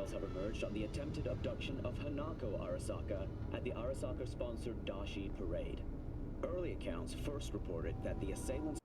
details have emerged on the attempted abduction of Hanako Arasaka at the Arasaka-sponsored Dashi Parade. Early accounts first reported that the assailants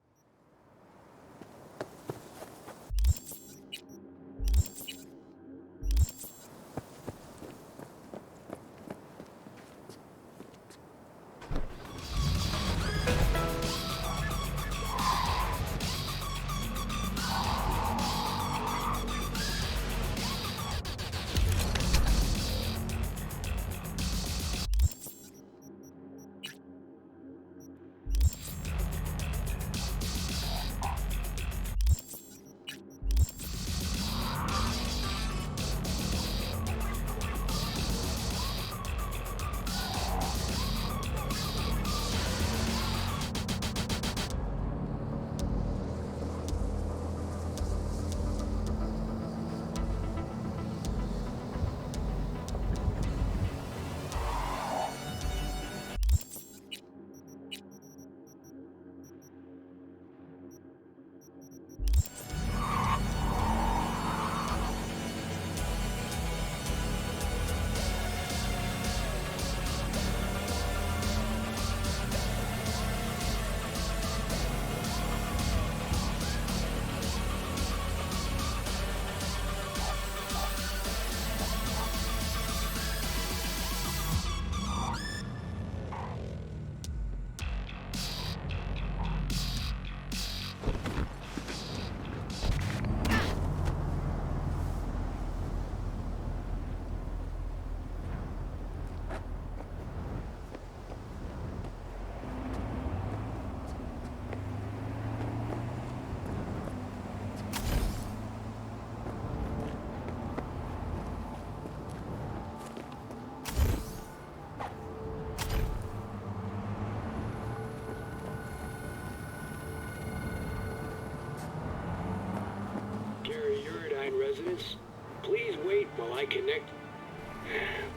residents, please wait while I connect.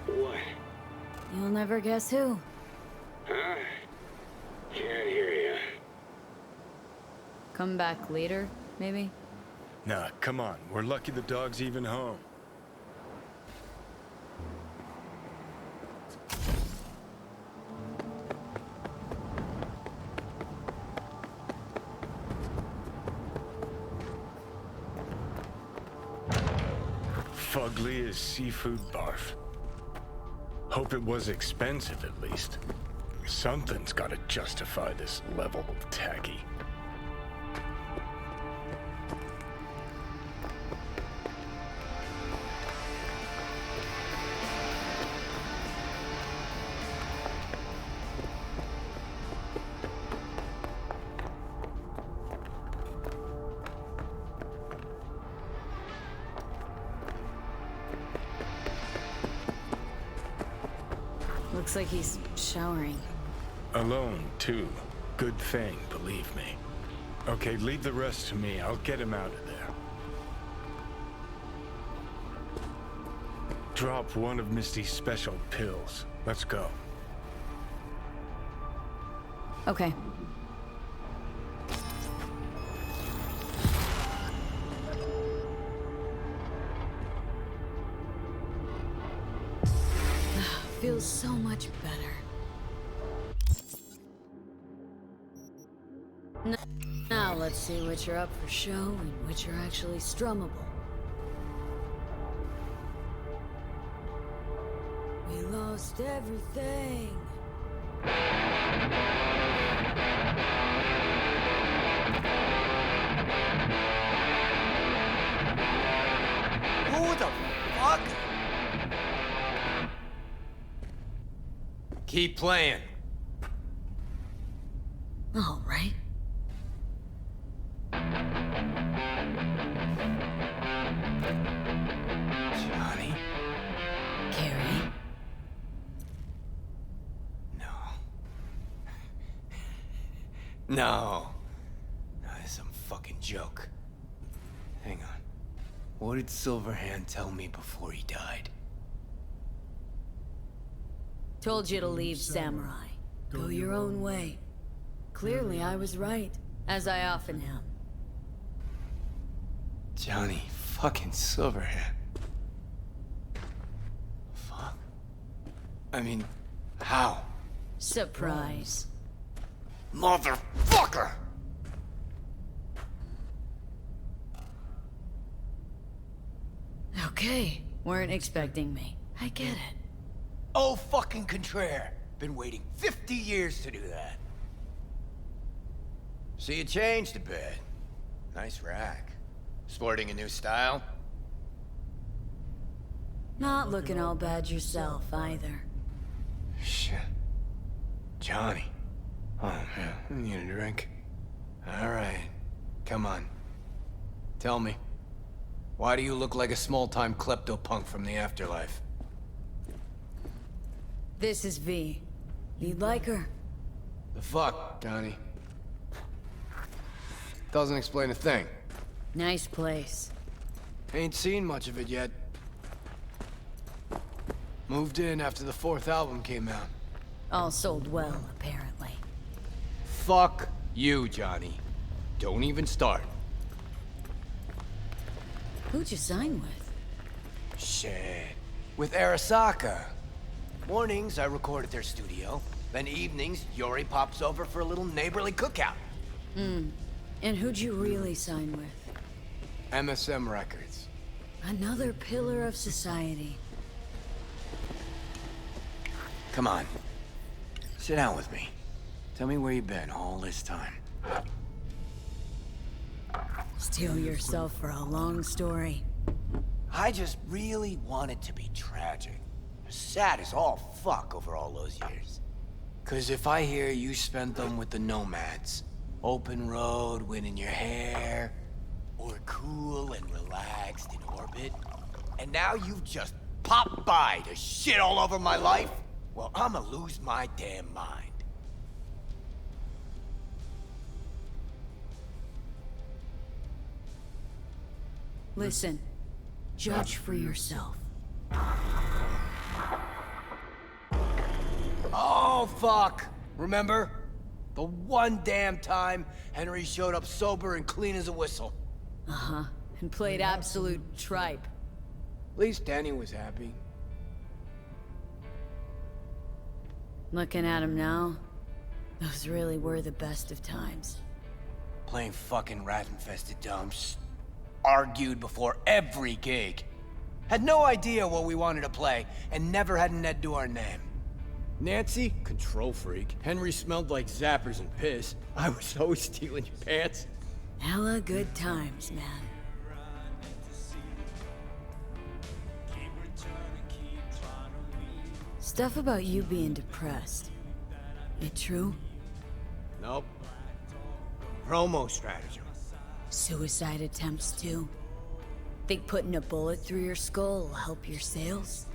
What? You'll never guess who. Huh? Can't hear ya. Come back later, maybe? Nah, come on. We're lucky the dog's even home. Fugly as seafood barf. Hope it was expensive at least. Something's gotta justify this level of tacky. Looks like he's showering. Alone, too. Good thing, believe me. Okay, leave the rest to me. I'll get him out of there. Drop one of Misty's special pills. Let's go. Okay. Feels so much better. Now let's see which are up for show and which are actually strummable. We lost everything. Who the fuck? Keep playing. All right. Johnny? Carrie? No. No. No, this is some fucking joke. Hang on. What did Silverhand tell me before he died? Told you to leave, Samurai. Go your own way. Clearly I was right, as I often am. Johnny fucking Silverhand. I mean, how? Surprise. Motherfucker! Okay, weren't expecting me. I get it. Oh, fucking contraire. Been waiting 50 years to do that. So you changed a bit. Nice rack. Sporting a new style? Not looking all bad yourself, either. Shit. Johnny. Oh, man. I need a drink. All right. Come on. Tell me. Why do you look like a small-time klepto-punk from the afterlife? This is V. You'd like her? The fuck, Johnny? Doesn't explain a thing. Nice place. Ain't seen much of it yet. Moved in after the 4th album came out. All sold well, apparently. Fuck you, Johnny. Don't even start. Who'd you sign with? Shit. With Arasaka. Mornings, I record at their studio. Then evenings, Yori pops over for a little neighborly cookout. And who'd you really sign with? MSM Records. Another pillar of society. Come on. Sit down with me. Tell me where you've been all this time. Steel yourself for a long story. I just really want it to be tragic. Sad as all fuck over all those years. 'Cause if I hear you spent them with the Nomads, open road, wind in your hair, or cool and relaxed in orbit, and now you've just popped by to shit all over my life, well, I'ma lose my damn mind. Listen, judge for yourself. Oh, fuck! Remember? The one damn time Henry showed up sober and clean as a whistle. Uh-huh, and played absolute tripe. At least Danny was happy. Looking at him now, those really were the best of times. Playing fucking rat-infested dumps. Argued before every gig. Had no idea what we wanted to play, and never had an Ed to our name. Nancy, control freak. Henry smelled like zappers and piss. I was always stealing your pants. Hella good times, man. Stuff about you being depressed. It true? Nope. Promo stratagem. Suicide attempts too? Think putting a bullet through your skull will help your sales?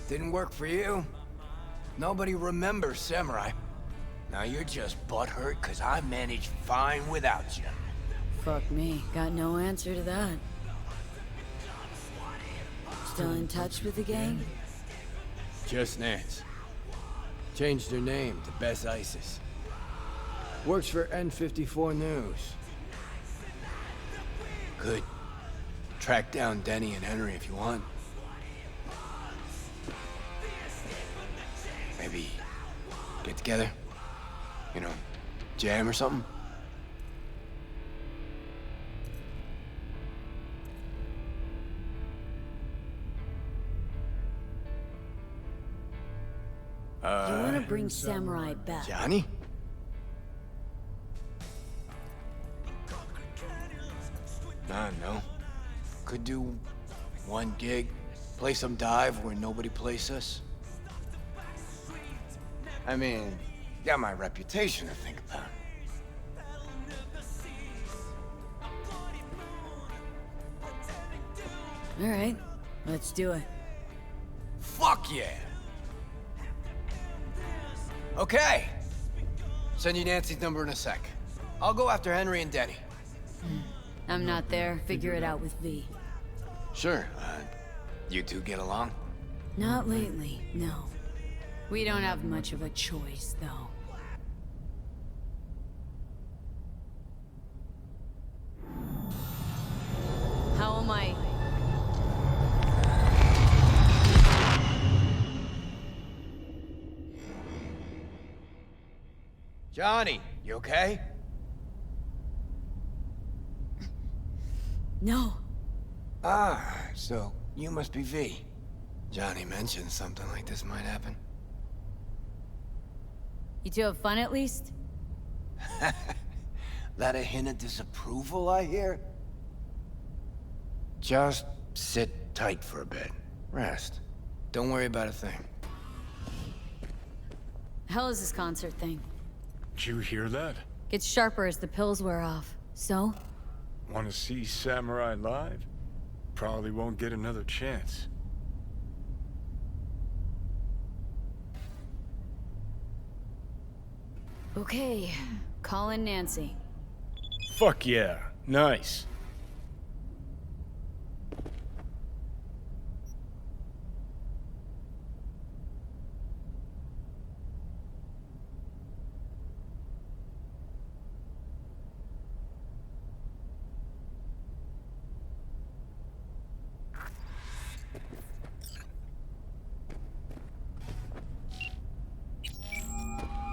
Didn't work for you. Nobody remembers Samurai. Now you're just butthurt because I managed fine without you. Fuck me, got no answer to that. Still in touch with the gang? Just Nance. Changed her name to Bess Isis. Works for N54 News. Could track down Denny and Henry if you want. Maybe get together? You know, jam or something? You wanna bring Samurai back? Johnny? No. Could do one gig, play some dive where nobody plays us. I mean, got my reputation to think about. Alright, let's do it. Fuck yeah! Okay. Send you Nancy's number in a sec. I'll go after Henry and Denny. I'm not there, figure it out with V. Sure. You two get along? Not lately, no. We don't have much of a choice, though. How am I? Johnny, you okay? No. Ah, so you must be V. Johnny mentioned something like this might happen. You two have fun at least? That a hint of disapproval, I hear? Just sit tight for a bit. Rest. Don't worry about a thing. Hell is this concert thing? Did you hear that? Gets sharper as the pills wear off. So? Want to see Samurai live? Probably won't get another chance. Okay. Call in Nancy. Fuck yeah. Nice.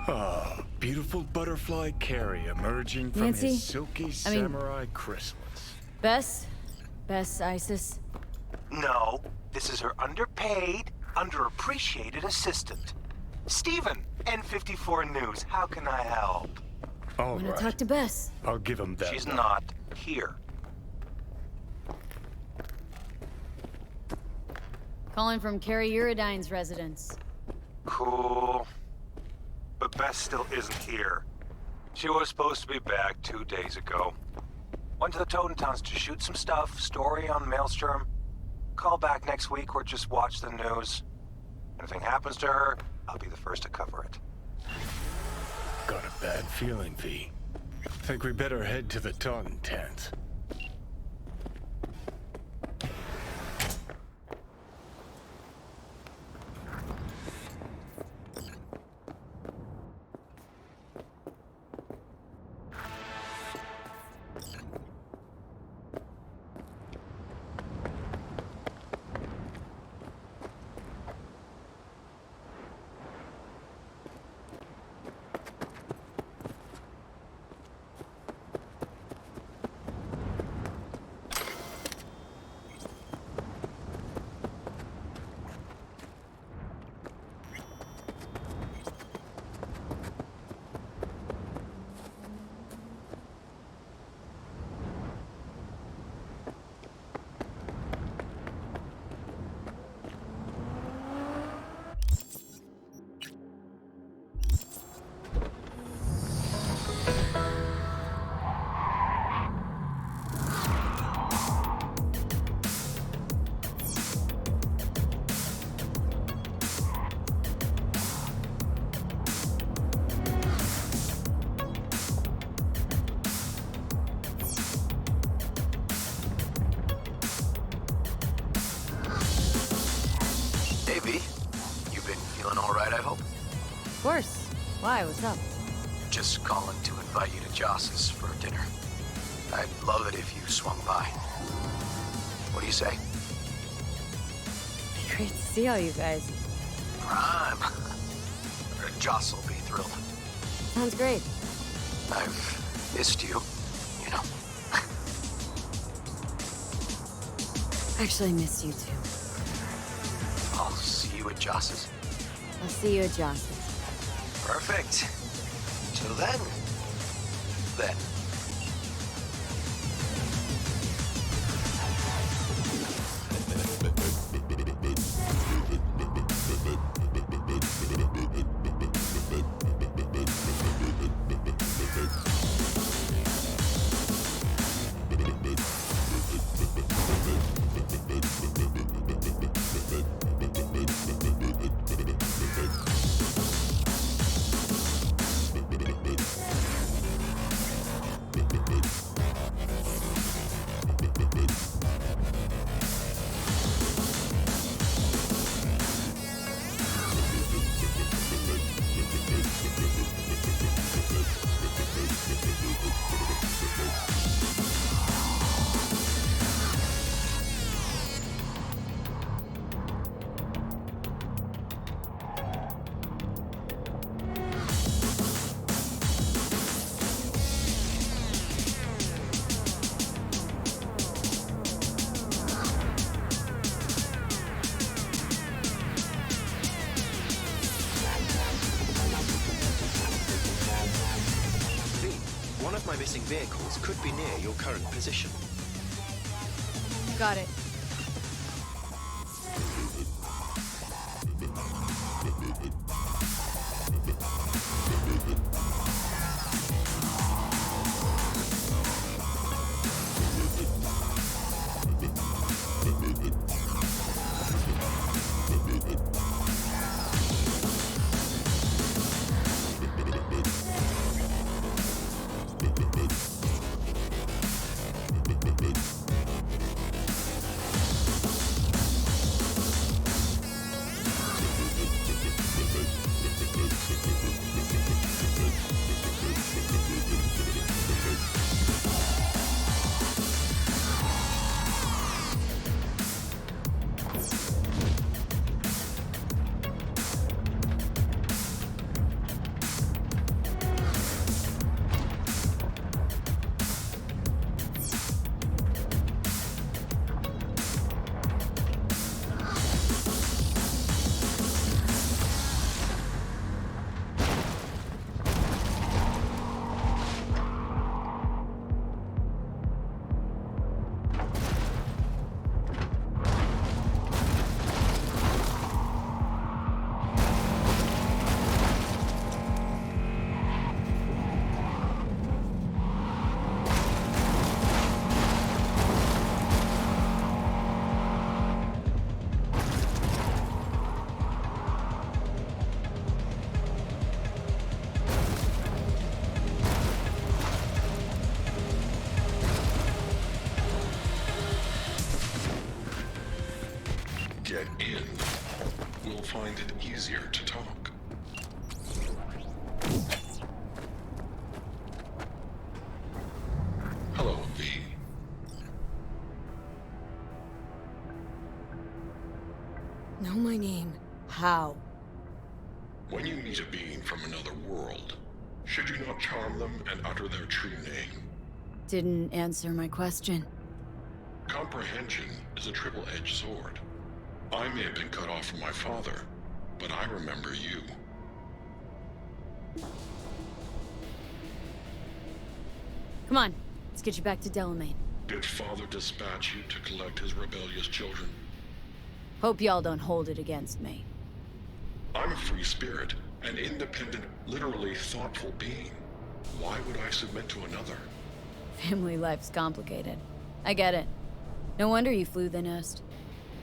Ah, beautiful butterfly Carrie emerging from Nancy? his silky samurai chrysalis. Bess? Bess Isis? No, this is her underpaid, underappreciated assistant. Steven, N54 News, how can I help? All Wanna right. talk to Bess? I'll give him that. She's not here. Calling from Carrie Uridine's residence. Cool. But Bess still isn't here. She was supposed to be back 2 days ago. Went to the Totentowns to shoot some stuff, story on Maelstrom. Call back next week or just watch the news. Anything happens to her, I'll be the first to cover it. Got a bad feeling, V. Think we better head to the Taunton tent. Of course. Why? What's up? Just calling to invite you to Joss's for dinner. I'd love it if you swung by. What do you say? Great to see all you guys. Prime. Joss will be thrilled. Sounds great. I've missed you, you know. Actually miss you too. I'll see you at Joss's. I'll see you at Johnson. Perfect. Till then. Then. One of my missing vehicles could be near your current position. Got it. Get in. We'll find it easier to talk. Hello, V. Know my name. How? When you meet a being from another world, should you not charm them and utter their true name? Didn't answer my question. Comprehension is a triple-edged sword. I may have been cut off from my father, but I remember you. Come on, let's get you back to Delamain. Did father dispatch you to collect his rebellious children? Hope y'all don't hold it against me. I'm a free spirit, an independent, literally thoughtful being. Why would I submit to another? Family life's complicated. I get it. No wonder you flew the nest.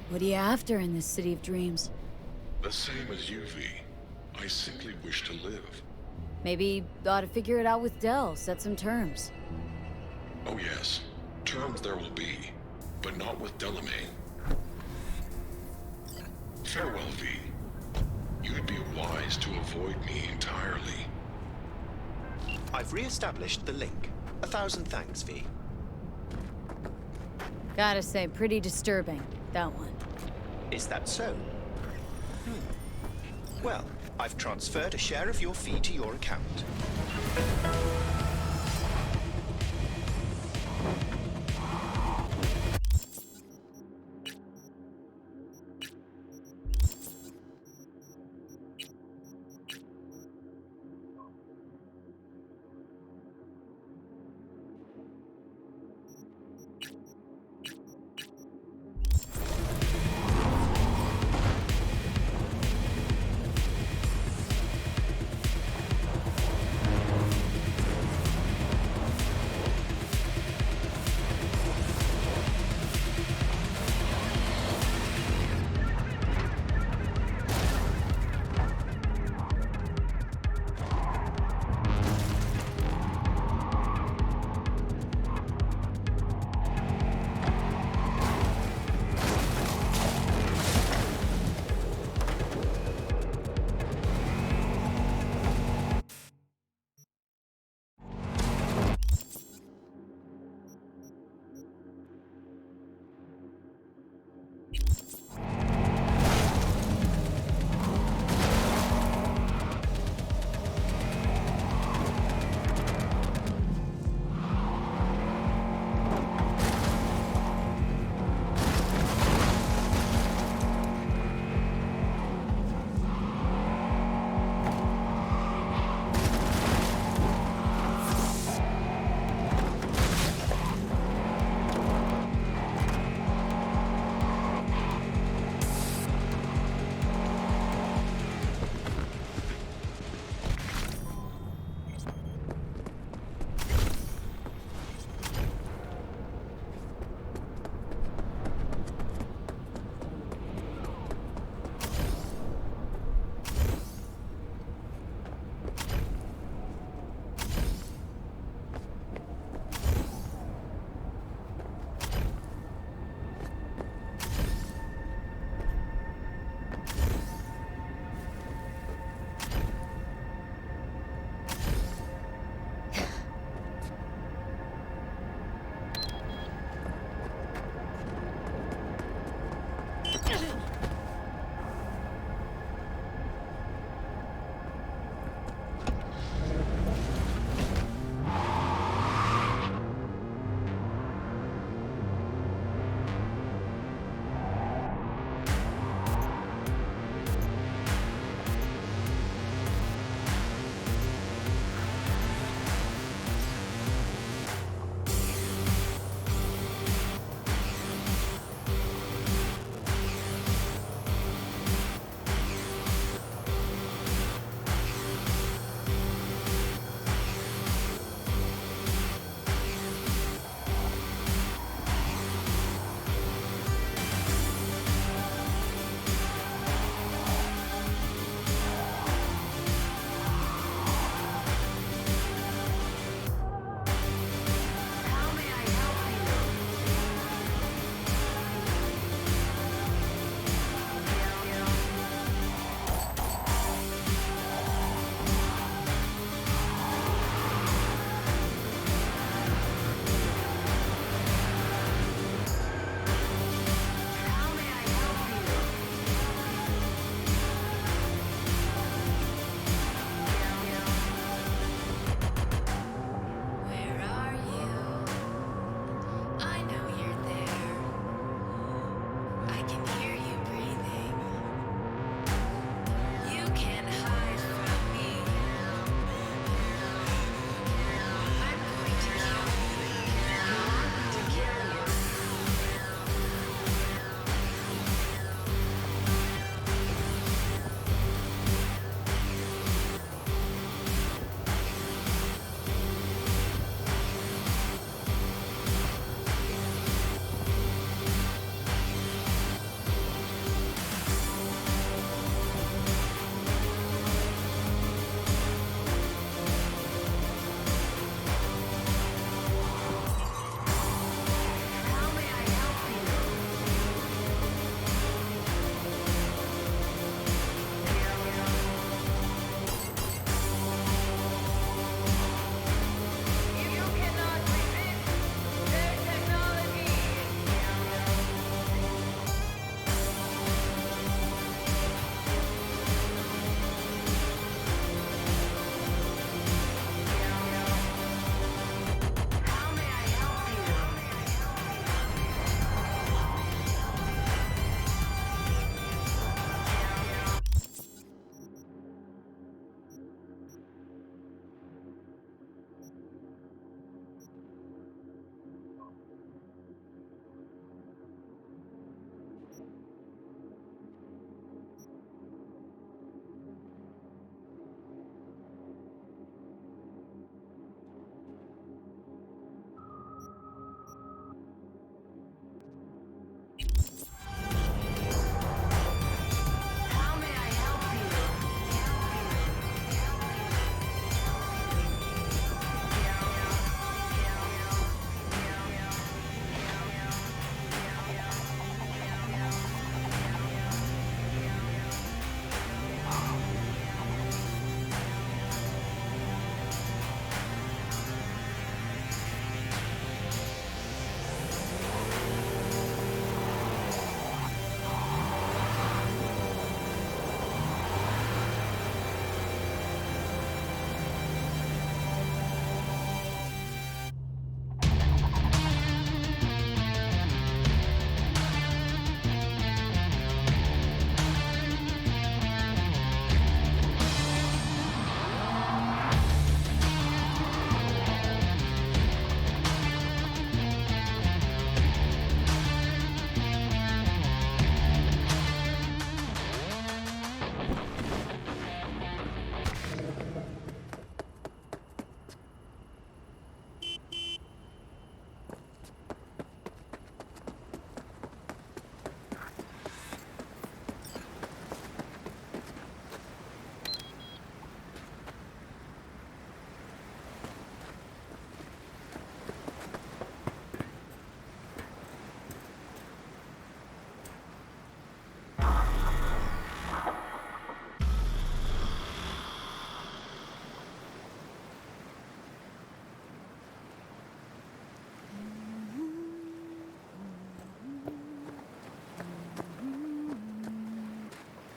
What are you after in this city of dreams? The same as you, V. I simply wish to live. Maybe ought to figure it out with Del, set some terms. Oh yes, terms there will be, but not with Delamain. Farewell, V. You'd be wise to avoid me entirely. I've re-established the link. 1,000 thanks, V. Gotta say, pretty disturbing, that one. Is that so? Well, I've transferred a share of your fee to your account.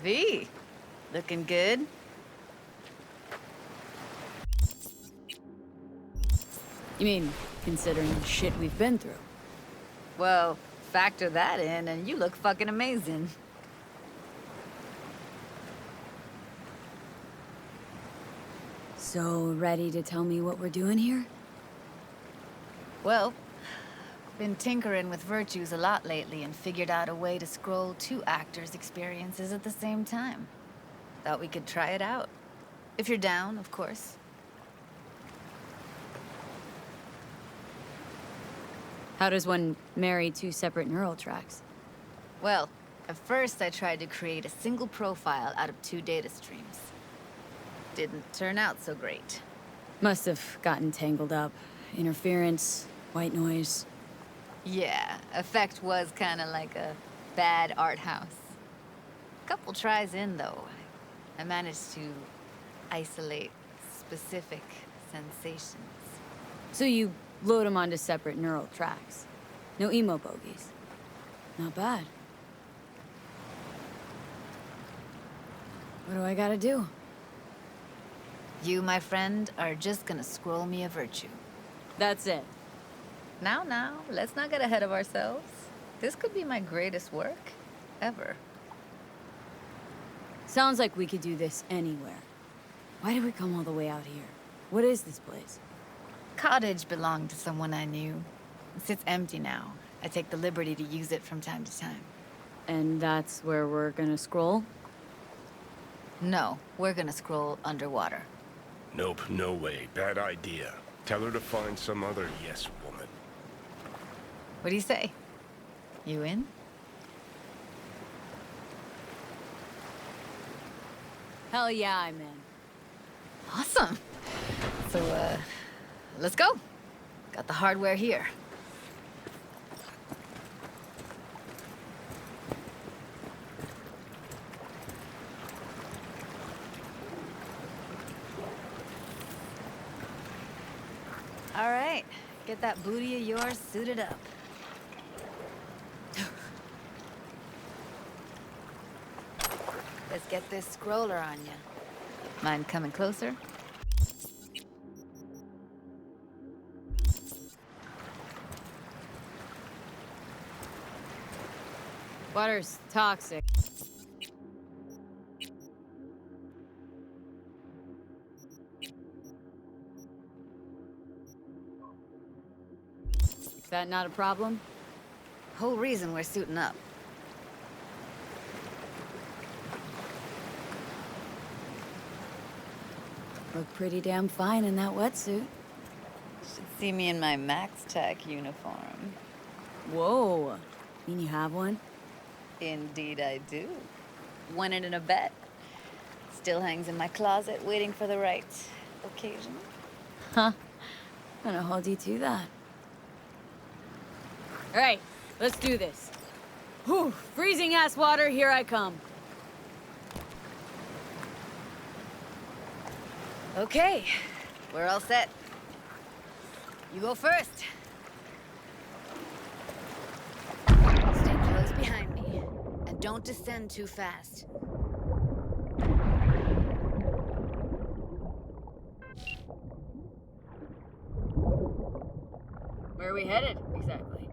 V, looking good? You mean, considering the shit we've been through? Well, factor that in and you look fucking amazing. So, ready to tell me what we're doing here? Well, been tinkering with virtues a lot lately and figured out a way to scroll 2 actors' experiences at the same time. Thought we could try it out. If you're down, of course. How does one marry 2 separate neural tracks? Well, at first I tried to create a single profile out of 2 data streams. Didn't turn out so great. Must have gotten tangled up. Interference, white noise. Yeah, effect was kinda like a bad art house. Couple tries in, though, I managed to isolate specific sensations. So you load them onto separate neural tracks. No emo bogies. Not bad. What do I gotta do? You, my friend, are just gonna scroll me a virtue. That's it. Now, let's not get ahead of ourselves. This could be my greatest work ever. Sounds like we could do this anywhere. Why did we come all the way out here? What is this place? Cottage belonged to someone I knew. It sits empty now. I take the liberty to use it from time to time. And that's where we're gonna scroll? No, we're gonna scroll underwater. Nope, no way. Bad idea. Tell her to find some other yes woman. What do you say? You in? Hell yeah, I'm in. Awesome. So, let's go. Got the hardware here. All right, get that booty of yours suited up. Let's get this scroller on ya. Mind coming closer? Water's toxic. Is that not a problem? Whole reason we're suiting up. Look pretty damn fine in that wetsuit. Should see me in my Max Tech uniform. Whoa. Mean you have one? Indeed I do. Won it in a bet. Still hangs in my closet, waiting for the right occasion. Huh. I'm gonna hold you to that. All right, let's do this. Whew, freezing ass water, here I come. Okay, we're all set. You go first. Stay close behind me, and don't descend too fast. Where are we headed, exactly?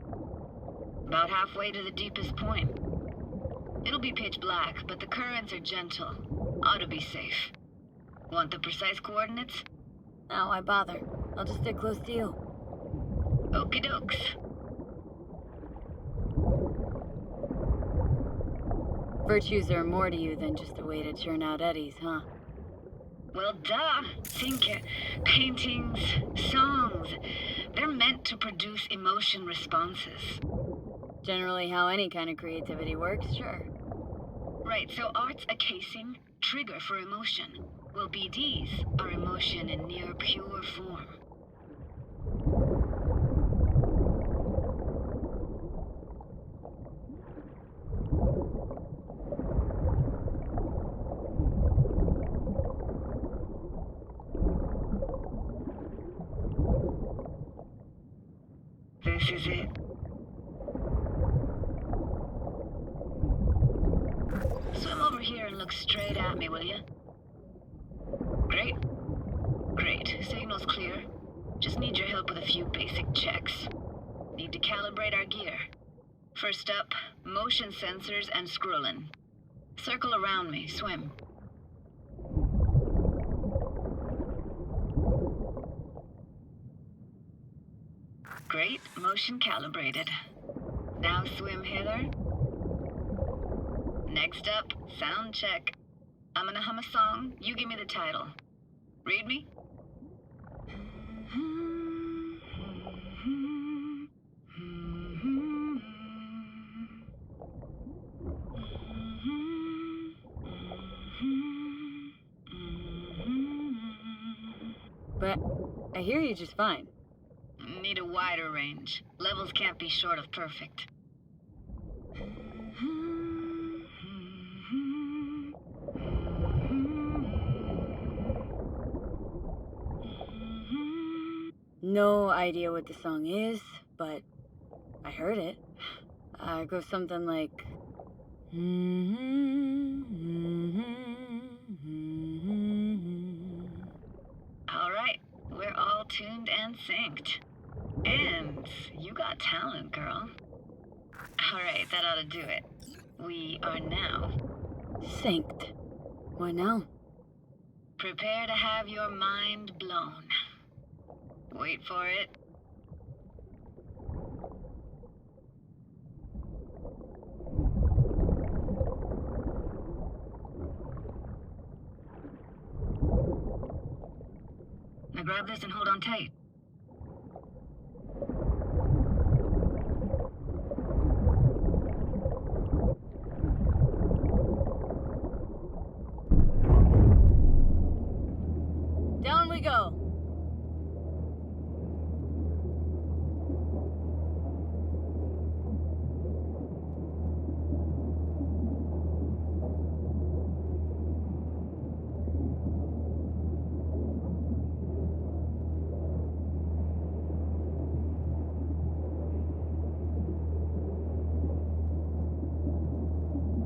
About halfway to the deepest point. It'll be pitch black, but the currents are gentle. Ought to be safe. Want the precise coordinates? No, why bother? I'll just stick close to you. Okie dokes. Virtues are more to you than just a way to churn out eddies, huh? Well, duh. Think paintings, songs. They're meant to produce emotion responses. Generally how any kind of creativity works, sure. Right, so art's a casing, trigger for emotion. Well, BDs are emotion in near pure form. This is it. Swim over here and look at me, will you? Great. Great. Signal's clear. Just need your help with a few basic checks. Need to calibrate our gear. First up, motion sensors and scrolling. Circle around me, swim. Great, motion calibrated. Now swim, Heather. Next up, sound check. I'm gonna hum a song, you give me the title. Read me? But I hear you just fine. Need a wider range. Levels can't be short of perfect. No idea what the song is, but I heard it. It goes something like... All right, we're all tuned and synced. And you got talent, girl. All right, that ought to do it. We are now Synced. What now? prepare to have your mind blown. Wait for it. Now grab this and hold on tight. Down we go.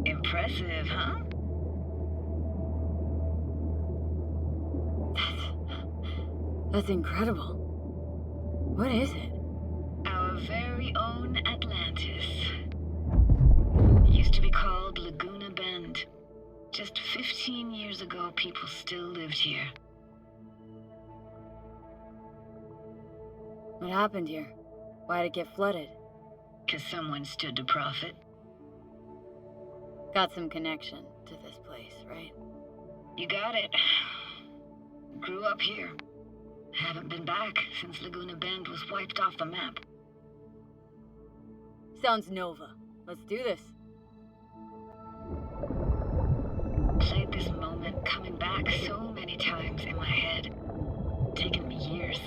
Impressive, huh? That's incredible. What is it? Our very own Atlantis. Used to be called Laguna Bend. Just 15 years ago, people still lived here. What happened here? Why'd it get flooded? 'Cause someone stood to profit. Got some connection to this place, right? You got it. Grew up here. Haven't been back since Laguna Bend was wiped off the map. Sounds Nova. Let's do this. Played this moment coming back so many times in my head. Taken me years.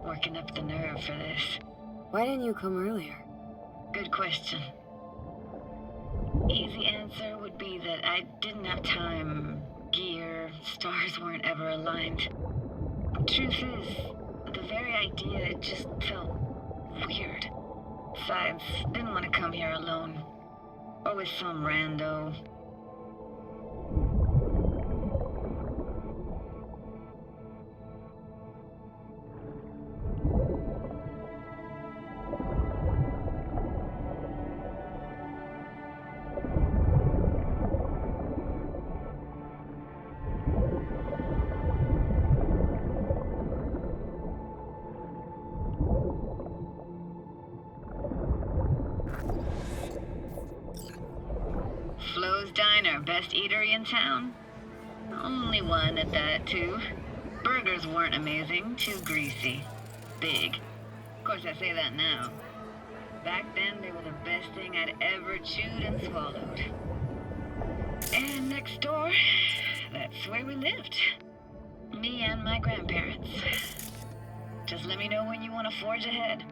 Working up the nerve for this. Why didn't you come earlier? Good question. Easy answer would be that I didn't have time, gear, stars weren't ever aligned. Truth is, the very idea, it just felt weird. Besides, didn't want to come here alone. Or with some rando. Flo's Diner, best eatery in town? Only one at that, too. Burgers weren't amazing, too greasy. Big. Of course, I say that now. Back then, they were the best thing I'd ever chewed and swallowed. And next door, that's where we lived. Me and my grandparents. Just let me know when you want to forge ahead.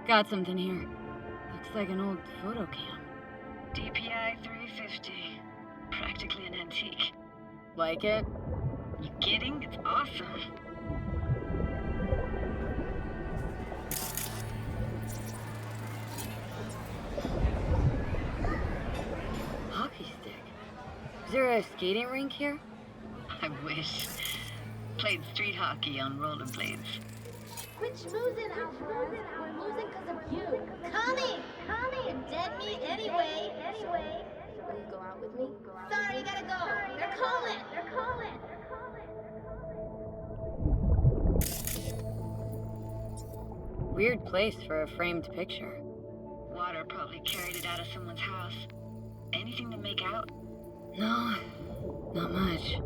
Got something here. Looks like an old photo cam. DPI 350. Practically an antique. Like it? You kidding? It's awesome. Hockey stick. Is there a skating rink here? I wish. Played street hockey on rollerblades. Quit schmoozing, Alvarez. We're losing because of you. Connie! You're dead meat anyway. Will you go out with me? Sorry, you gotta go. They're calling. Weird place for a framed picture. Water probably carried it out of someone's house. Anything to make out? No, not much.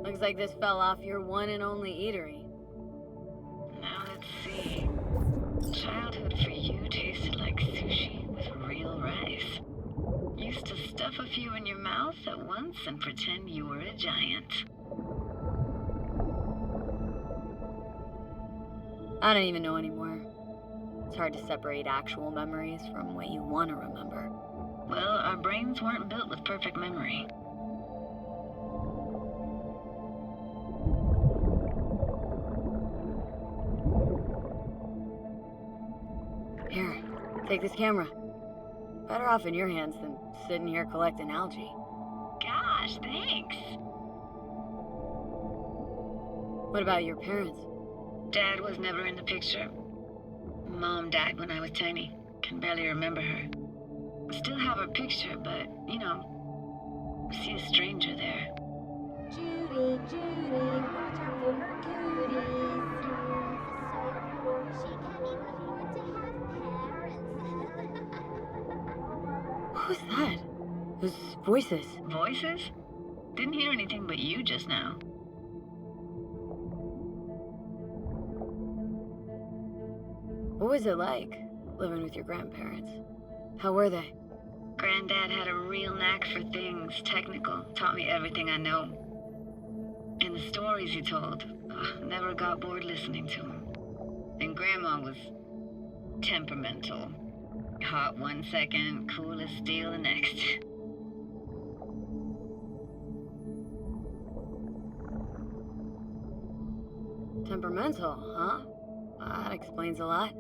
Looks like this fell off your one and only eatery. Now let's see. Childhood for you tasted like sushi with real rice. Used to stuff a few in your mouth at once and pretend you were a giant. I don't even know anymore. It's hard to separate actual memories from what you want to remember. Well, our brains weren't built with perfect memory. Here, take this camera. Better off in your hands than sitting here collecting algae. Gosh, thanks. What about your parents? Dad was never in the picture. Mom died when I was tiny. Can barely remember her. Still have her picture, but, you know, I see a stranger there. Judy, watch out for her cuties. She can't even afford to have parents. Who's that? Those voices. Voices? Didn't hear anything but you just now. What was it like, living with your grandparents? How were they? Granddad had a real knack for things technical. Taught me everything I know. And the stories he told, never got bored listening to him. And Grandma was temperamental. Hot one second, cool as steel the next. Temperamental, huh? That explains a lot.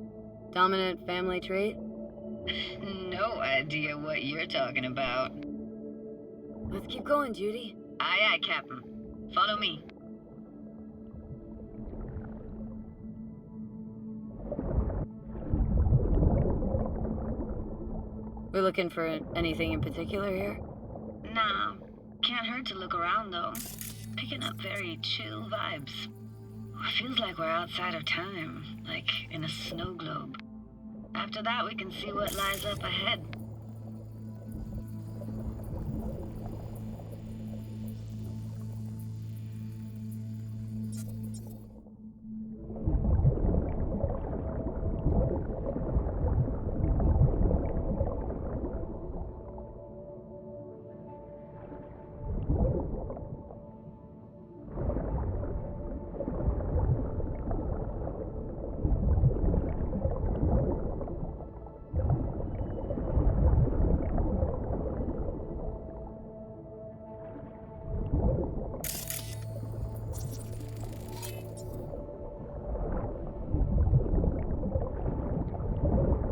Dominant family trait? No idea what you're talking about. Let's keep going, Judy. Aye, aye, Captain. Follow me. We're looking for anything in particular here? Nah, can't hurt to look around though. Picking up very chill vibes. Feels like we're outside of time, like in a snow globe. After that, we can see what lies up ahead.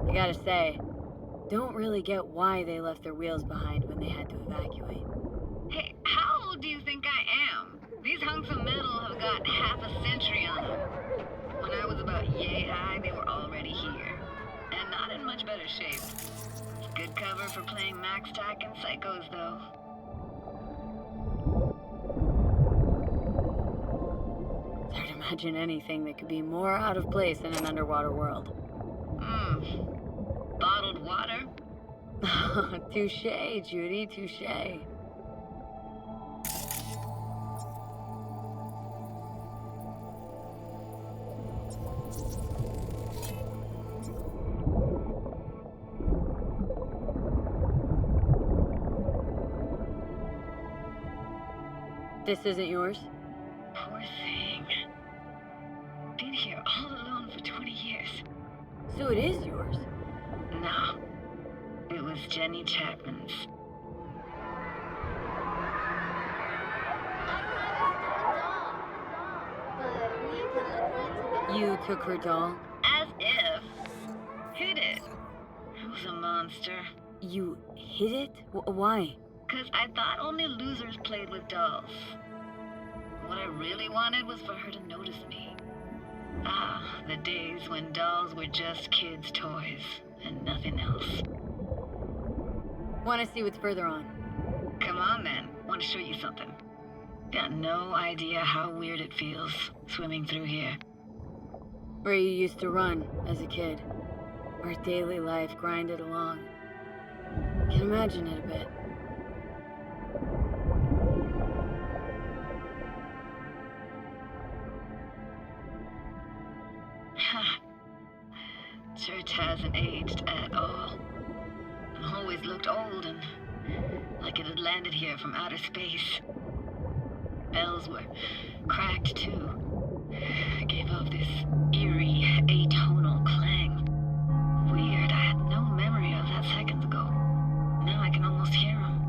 I gotta say, don't really get why they left their wheels behind when they had to evacuate. Hey, how old do you think I am? These hunks of metal have got half a century on them. When I was about yay high, they were already here. And not in much better shape. Good cover for playing Max Tack and Psychos, though. It's hard to imagine anything that could be more out of place in an underwater world. Bottled water? Touché, Judy, touché. This isn't yours? Poor Poor thing. Been here all alone for 20 years. So it is yours. No. It was Jenny Chapman's. You took her doll? As if. Hid it. I was a monster. You hid it? Why? 'Cause I thought only losers played with dolls. What I really wanted was for her to notice me. Ah, the days when dolls were just kids' toys and nothing else. Want to see what's further on? Come on then, want to show you something. Got no idea how weird it feels swimming through here. Where you used to run as a kid. Where daily life grinded along. Can imagine it a bit. Church hasn't aged at all. Always looked old and like it had landed here from outer space. Bells were cracked too. Gave off this eerie, atonal clang. Weird, I had no memory of that seconds ago. Now I can almost hear them.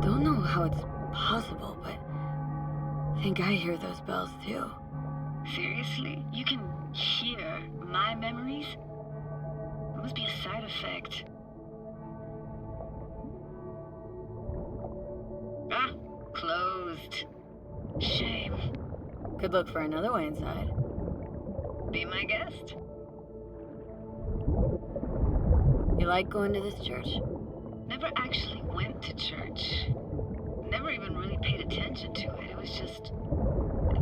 Don't know how it's possible, but I think I hear those bells too. Seriously? You can hear my memories? It must be a side effect. Ah, closed. Shame. Could look for another way inside. Be my guest. You like going to this church? Never actually went to church. Never even really paid attention to it. It was just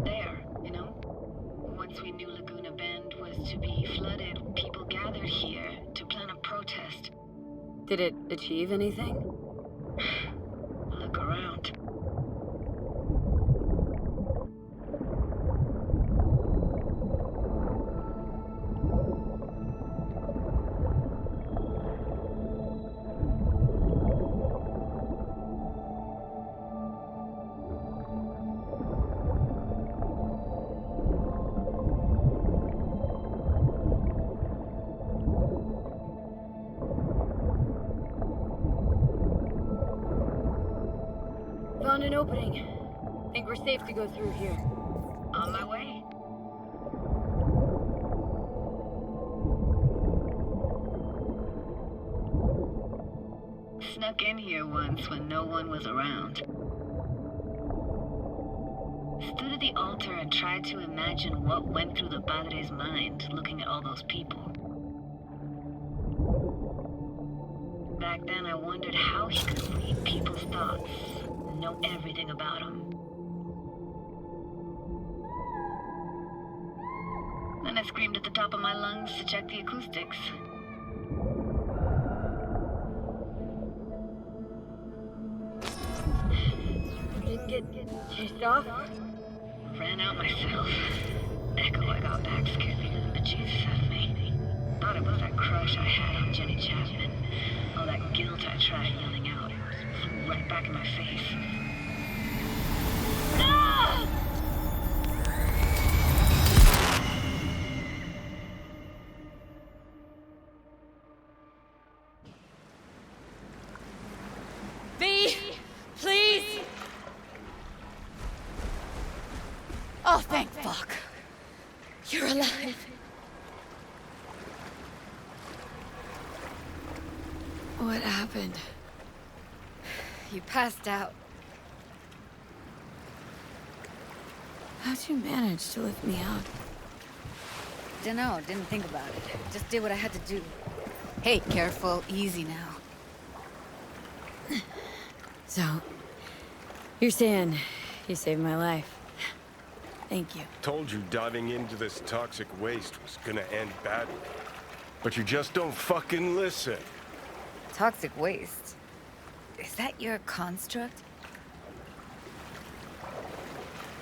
there, you know? Once we knew Laguna Bend was to be flooded, people gathered here to plan a protest. Did it achieve anything? Look around. Found an opening. Think we're safe to go through here. On my way. Snuck in here once when no one was around. Stood at the altar and tried to imagine what went through the padre's mind looking at all those people. Back then I wondered how he could read people's thoughts and know everything about them. Then I screamed at the top of my lungs to check the acoustics. Didn't get chased off? Ran out myself. Echo I got back scared me the bejesus out of me. Thought it was that crush I had on Jenny Chapman. All that guilt I tried yelling out. Flew right back in my face. Ah! V! Please! Oh, thank fuck. You're alive. What happened? You passed out. How'd you manage to lift me out? Dunno, didn't think about it. Just did what I had to do. Hey, careful, easy now. So, you're saying you saved my life. Thank you. Told you diving into this toxic waste was gonna end badly. But you just don't fucking listen. Toxic waste? Is that your construct?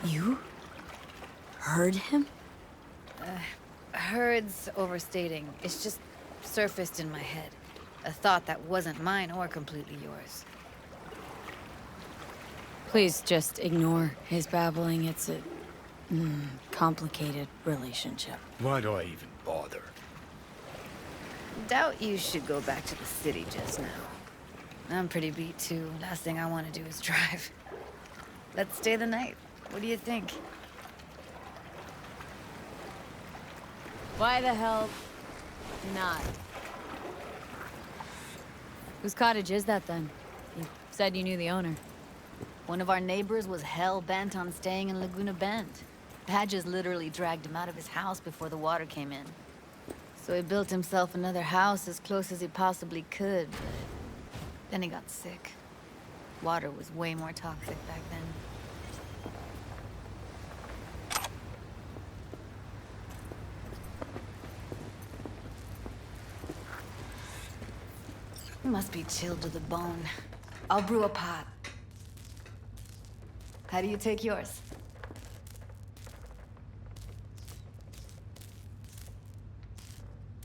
You? Heard him? Heard's overstating. It's just surfaced in my head. A thought that wasn't mine or completely yours. Please just ignore his babbling. It's a complicated relationship. Why do I even bother? Doubt you should go back to the city just now. I'm pretty beat too. Last thing I want to do is drive. Let's stay the night. What do you think? Why the hell not? Whose cottage is that then? You said you knew the owner. One of our neighbors was hell-bent on staying in Laguna Bend. Badges literally dragged him out of his house before the water came in. So he built himself another house as close as he possibly could, but then he got sick. Water was way more toxic back then. You must be chilled to the bone. I'll brew a pot. How do you take yours?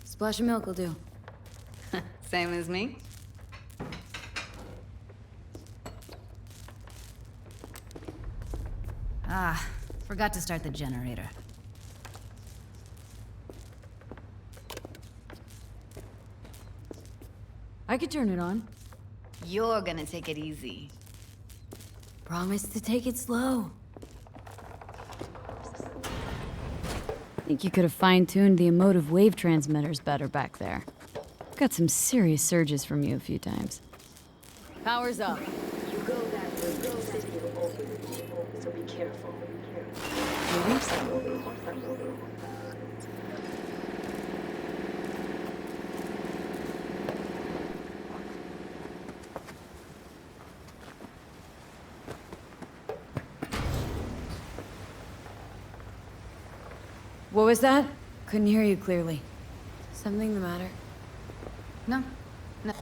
Splash of milk will do. Same as me? Ah, forgot to start the generator. I could turn it on. You're gonna take it easy. Promise to take it slow. Think you could have fine-tuned the emotive wave transmitters better back there. Got some serious surges from you a few times. Power's up. You go that way, the city will open, so be careful. What was that? Couldn't hear you clearly. Something the matter? No. No.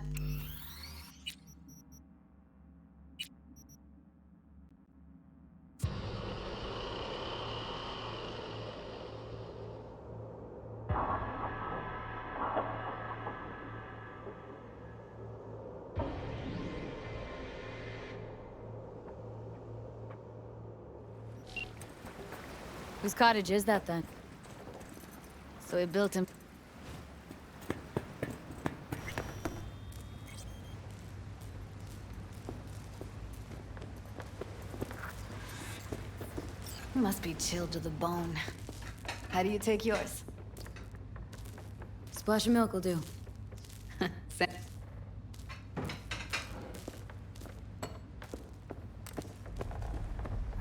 Whose cottage is that then? So he built him. You must be chilled to the bone. How do you take yours? Splash of milk will do.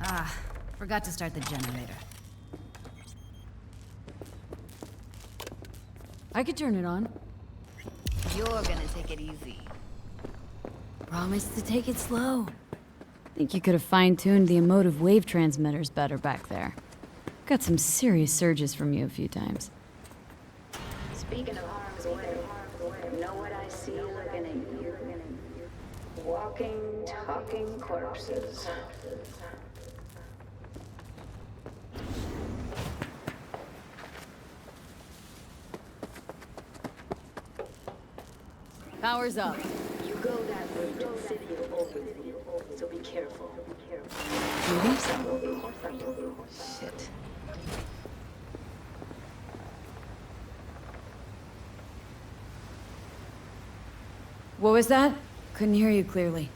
Ah, forgot to start the generator. I could turn it on. You're gonna take it easy. Promise to take it slow. Think you could have fine-tuned the emotive wave transmitters better back there. Got some serious surges from you a few times. Speaking of harm's way, know what I see looking at you? Walking, talking corpses. Power's up. You go that way, the city will open, so be careful. Shit. What was that? Couldn't hear you clearly.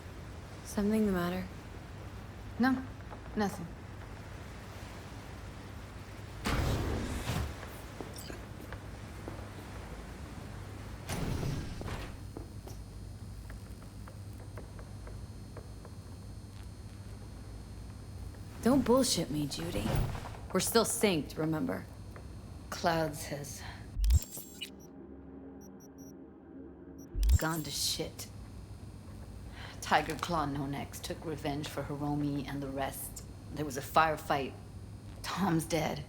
Something the matter? No, nothing. Don't bullshit me, Judy. We're still synced, remember? Cloud has gone to shit. Tiger Claw No Next took revenge for Hiromi and the rest. There was a firefight. Tom's dead.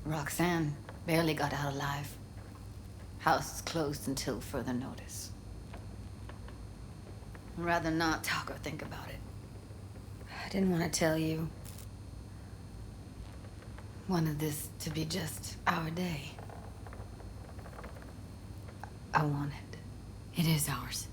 Roxanne barely got out alive. House is closed until further notice. I'd rather not talk or think about it. I didn't want to tell you. Wanted this to be just our day. I wanted. It is ours.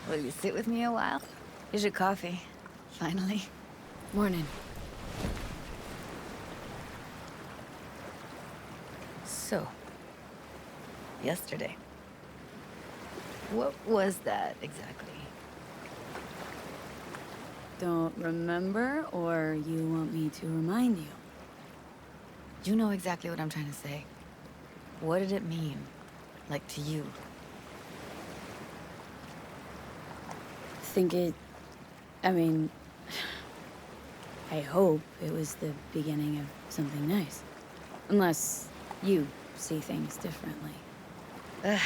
Will you sit with me a while? Here's your coffee. Finally. Morning. So, yesterday. What was that exactly? Don't remember, or you want me to remind you? You know exactly what I'm trying to say. What did it mean? Like, to you? I mean, I hope it was the beginning of something nice. Unless you see things differently. Ugh.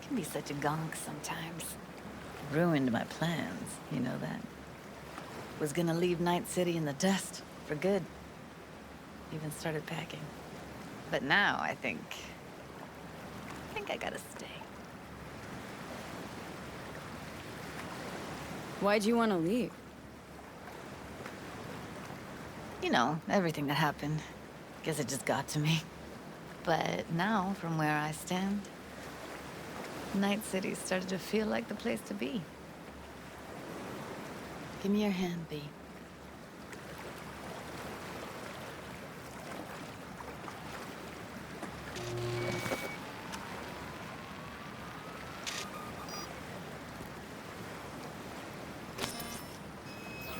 Can be such a gonk sometimes. Ruined my plans, you know that. Was gonna leave Night City in the dust for good. Even started packing. But now I think I gotta stay. Why'd you want to leave? You know, everything that happened. Guess it just got to me. But now, from where I stand, Night City started to feel like the place to be. Give me your hand, B.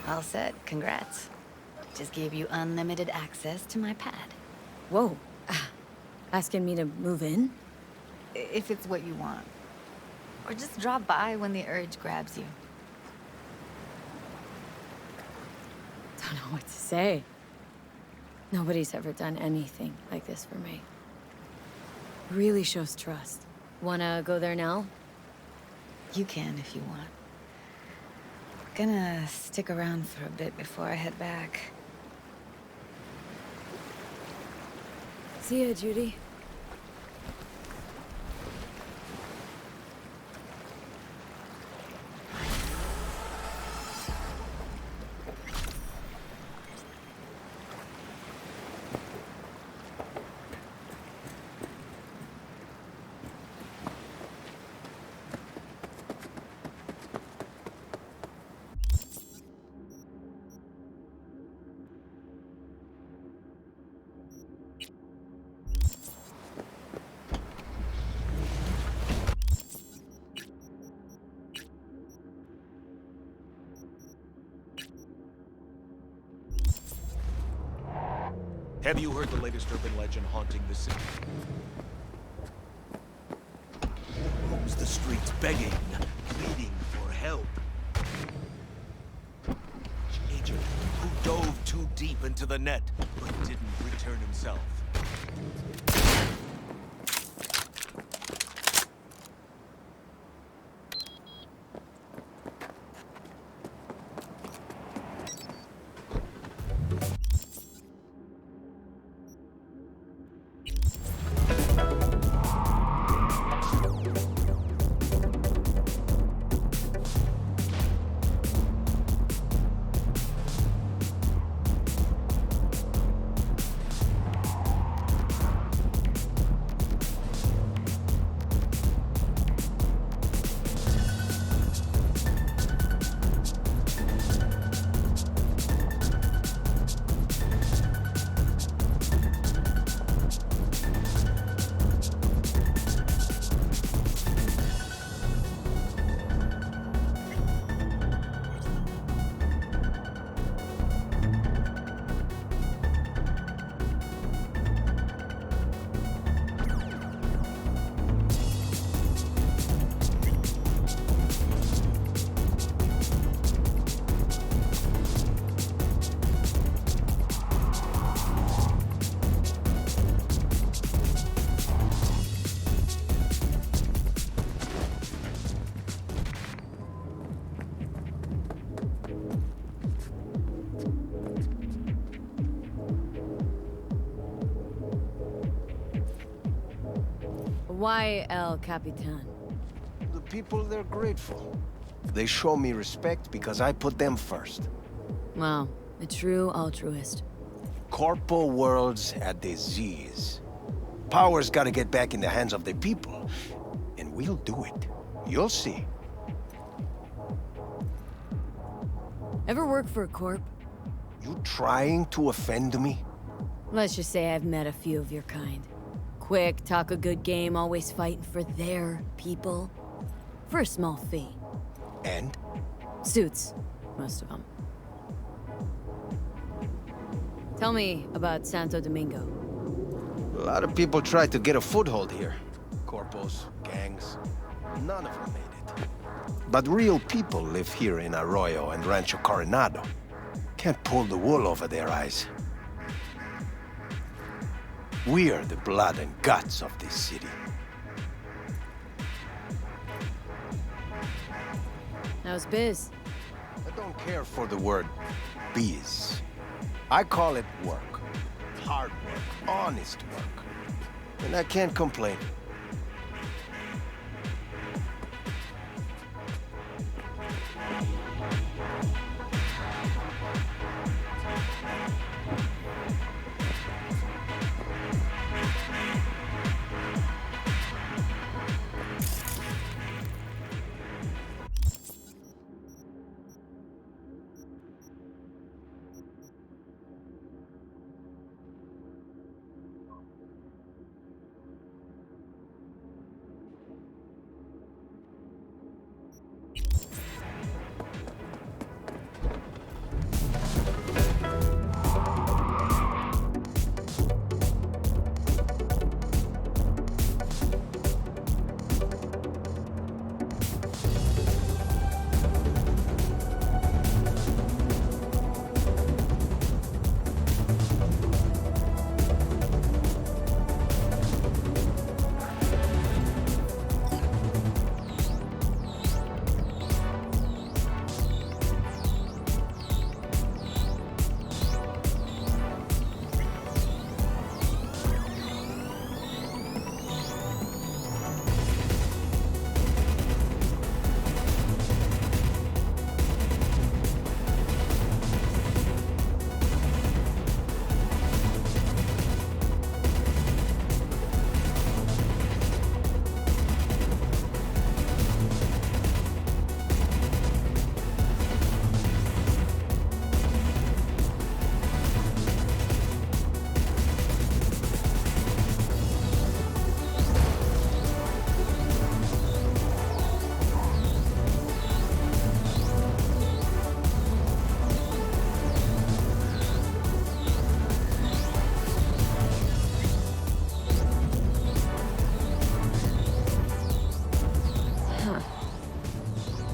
All set. Congrats. Just gave you unlimited access to my pad. Whoa. Asking me to move in? If it's what you want. Or just drop by when the urge grabs you. Don't know what to say. Nobody's ever done anything like this for me. Really shows trust. Wanna go there now? You can if you want. Gonna stick around for a bit before I head back. See ya, Judy. Have you heard the latest urban legend haunting the city? Roams the streets begging, pleading for help. Agent who dove too deep into the net, but didn't return himself. Why El Capitan? The people, they're grateful. They show me respect because I put them first. Wow, a true altruist. Corpo world's at disease. Power's gotta get back in the hands of the people. And we'll do it. You'll see. Ever work for a corp? You trying to offend me? Let's just say I've met a few of your kind. Quick, talk a good game, always fighting for their people. For a small fee. And? Suits. Most of them. Tell me about Santo Domingo. A lot of people tried to get a foothold here. Corpos, gangs. None of them made it. But real people live here in Arroyo and Rancho Coronado. Can't pull the wool over their eyes. We're the blood and guts of this city. How's biz? I don't care for the word biz. I call it work. Hard work, honest work. And I can't complain.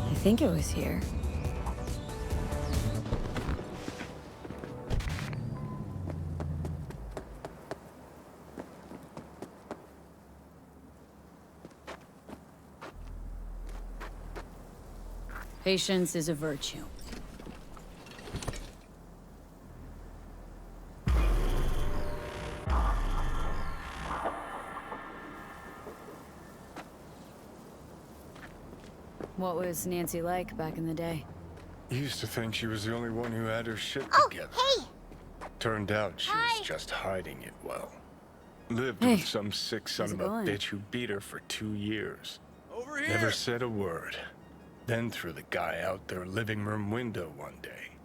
I think it was here. Patience is a virtue. What was Nancy like back in the day? Used to think she was the only one who had her shit together. Hey! Turned out she was just hiding it well. Lived with some sick son of a bitch who beat her for 2 years. Over here! Never said a word. Then threw the guy out their living room window one day.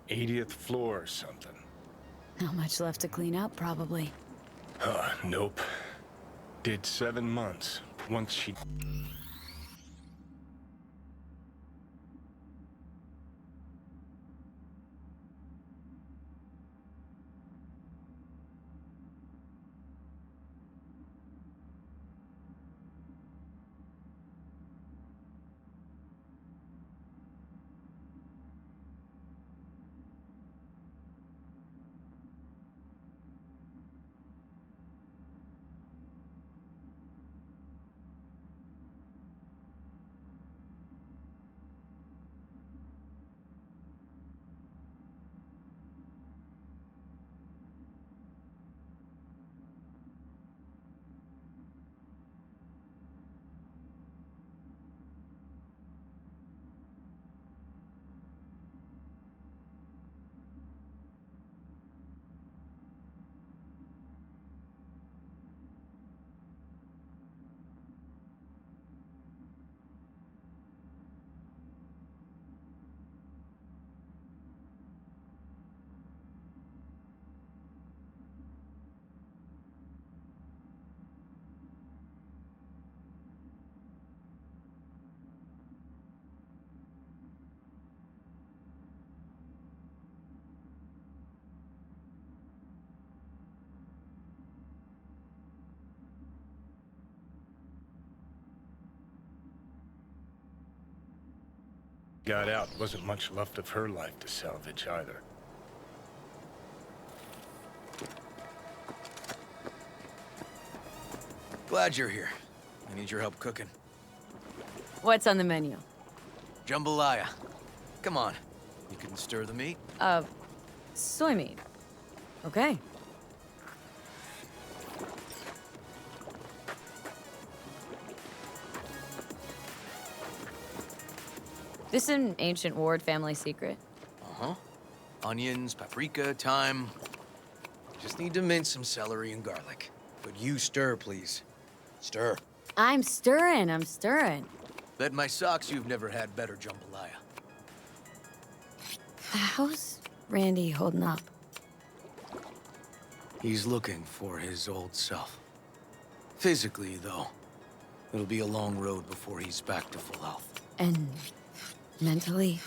80th floor or something. Not much left to clean up, probably. Nope. Did 7 months. Once she... Got out, wasn't much left of her life to salvage either. Glad you're here. I need your help cooking. What's on the menu? Jambalaya. Come on. You can stir the meat? Soy meat. Okay. This an ancient Ward family secret? Uh-huh. Onions, paprika, thyme. Just need to mince some celery and garlic. But you stir, please. Stir. I'm stirring. Bet my socks you've never had better jambalaya. How's Randy holding up? He's looking for his old self. Physically, though, it'll be a long road before he's back to full health. And mentally,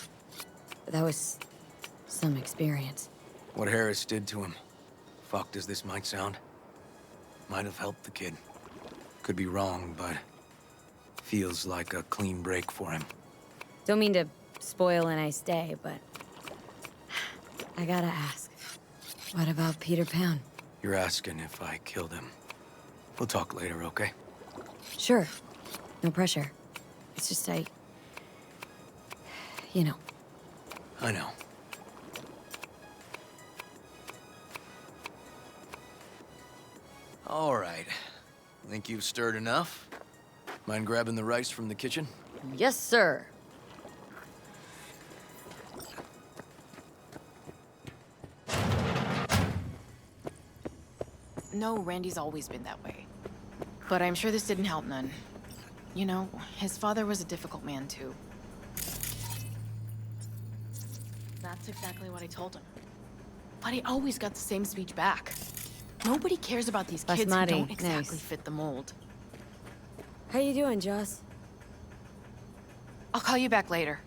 that was some experience. What Harris did to him, fucked as this might sound, might have helped the kid. Could be wrong, but feels like a clean break for him. Don't mean to spoil a nice day, but I gotta ask. What about Peter Pan? You're asking if I killed him. We'll talk later, okay? Sure. No pressure. It's just you know. I know. All right. Think you've stirred enough? Mind grabbing the rice from the kitchen? Yes, sir. No, Randy's always been that way. But I'm sure this didn't help none. You know, his father was a difficult man, too. That's exactly what I told him. But he always got the same speech back. Nobody cares about these kids who don't exactly fit the mold. How you doing, Joss? I'll call you back later.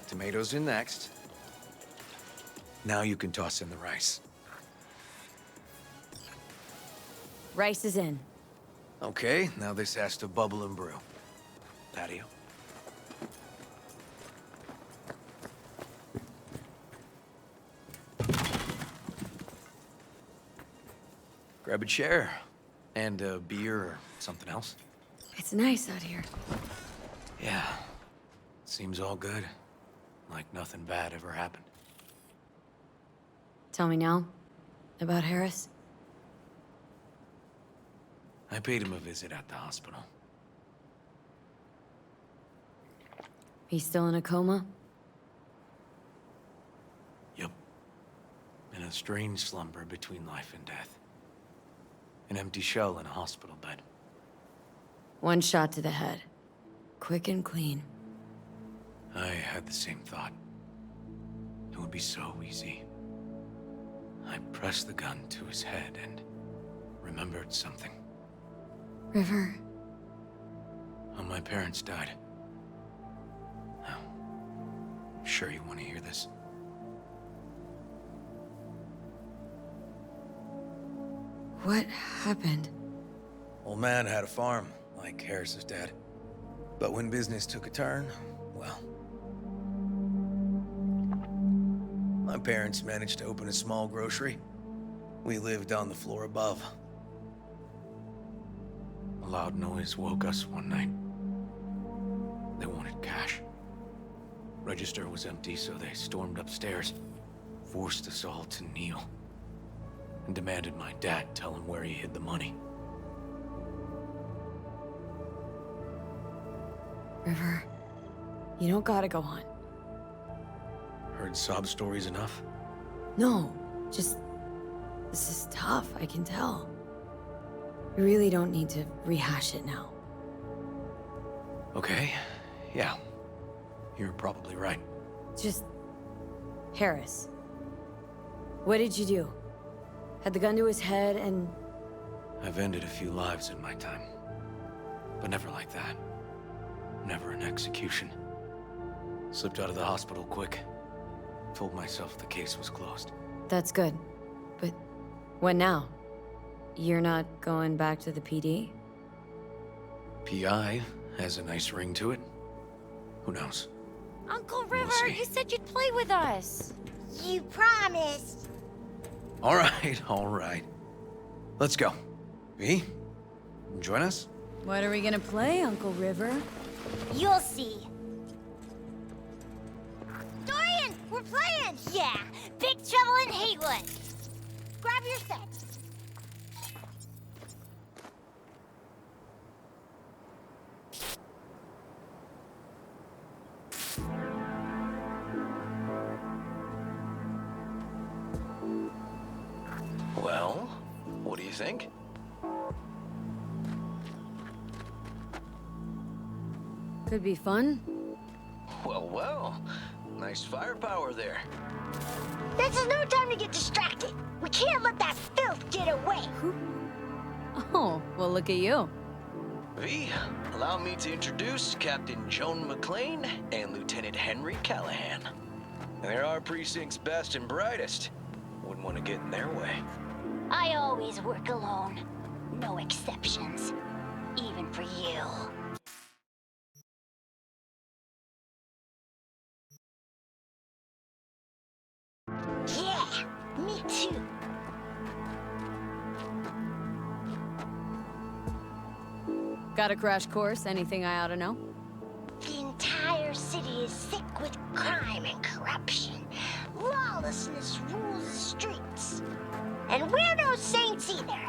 Tomatoes in next. Now you can toss in the rice. Rice is in. Okay, now this has to bubble and brew. Patio. Grab a chair. And a beer or something else. It's nice out here. Yeah. Seems all good. Like nothing bad ever happened. Tell me now. About Harris? I paid him a visit at the hospital. He's still in a coma? Yep. In a strange slumber between life and death. An empty shell in a hospital bed. One shot to the head. Quick and clean. I had the same thought. It would be so easy. I pressed the gun to his head and remembered something. River. How my parents died. Now, I'm sure you want to hear this. What happened? Old man had a farm, like Harris's dad. But when business took a turn, well... my parents managed to open a small grocery. We lived on the floor above. A loud noise woke us one night. They wanted cash. Register was empty, so they stormed upstairs, forced us all to kneel, and demanded my dad tell him where he hid the money. River, you don't gotta go on. Heard sob stories enough? No, just... this is tough, I can tell. We really don't need to rehash it now. Okay, yeah. You're probably right. Just... Harris. What did you do? Had the gun to his head and... I've ended a few lives in my time. But never like that. never an execution. Slipped out of the hospital quick. Told myself the case was closed. That's good. But what now? You're not going back to the PD? PI has a nice ring to it. Who knows? Uncle We'll River, see. you said you'd play with us. You promised. All right. Let's go. V, join us? What are we gonna play, Uncle River? You'll see. Dorian, we're playing! Yeah, Big Trouble in Haywood. Grab your set. Well, what do you think? Could be fun. Well. Nice firepower there. This is no time to get distracted. We can't let that filth get away. Oh, well, look at you. V, allow me to introduce Captain Joan McClane and Lieutenant Henry Callahan. They're our precinct's best and brightest. Wouldn't want to get in their way. I always work alone. No exceptions. Even for you. Yeah, me too. Got a crash course? Anything I ought to know? The entire city is sick with crime and corruption. Lawlessness rules the streets. And we're no saints either.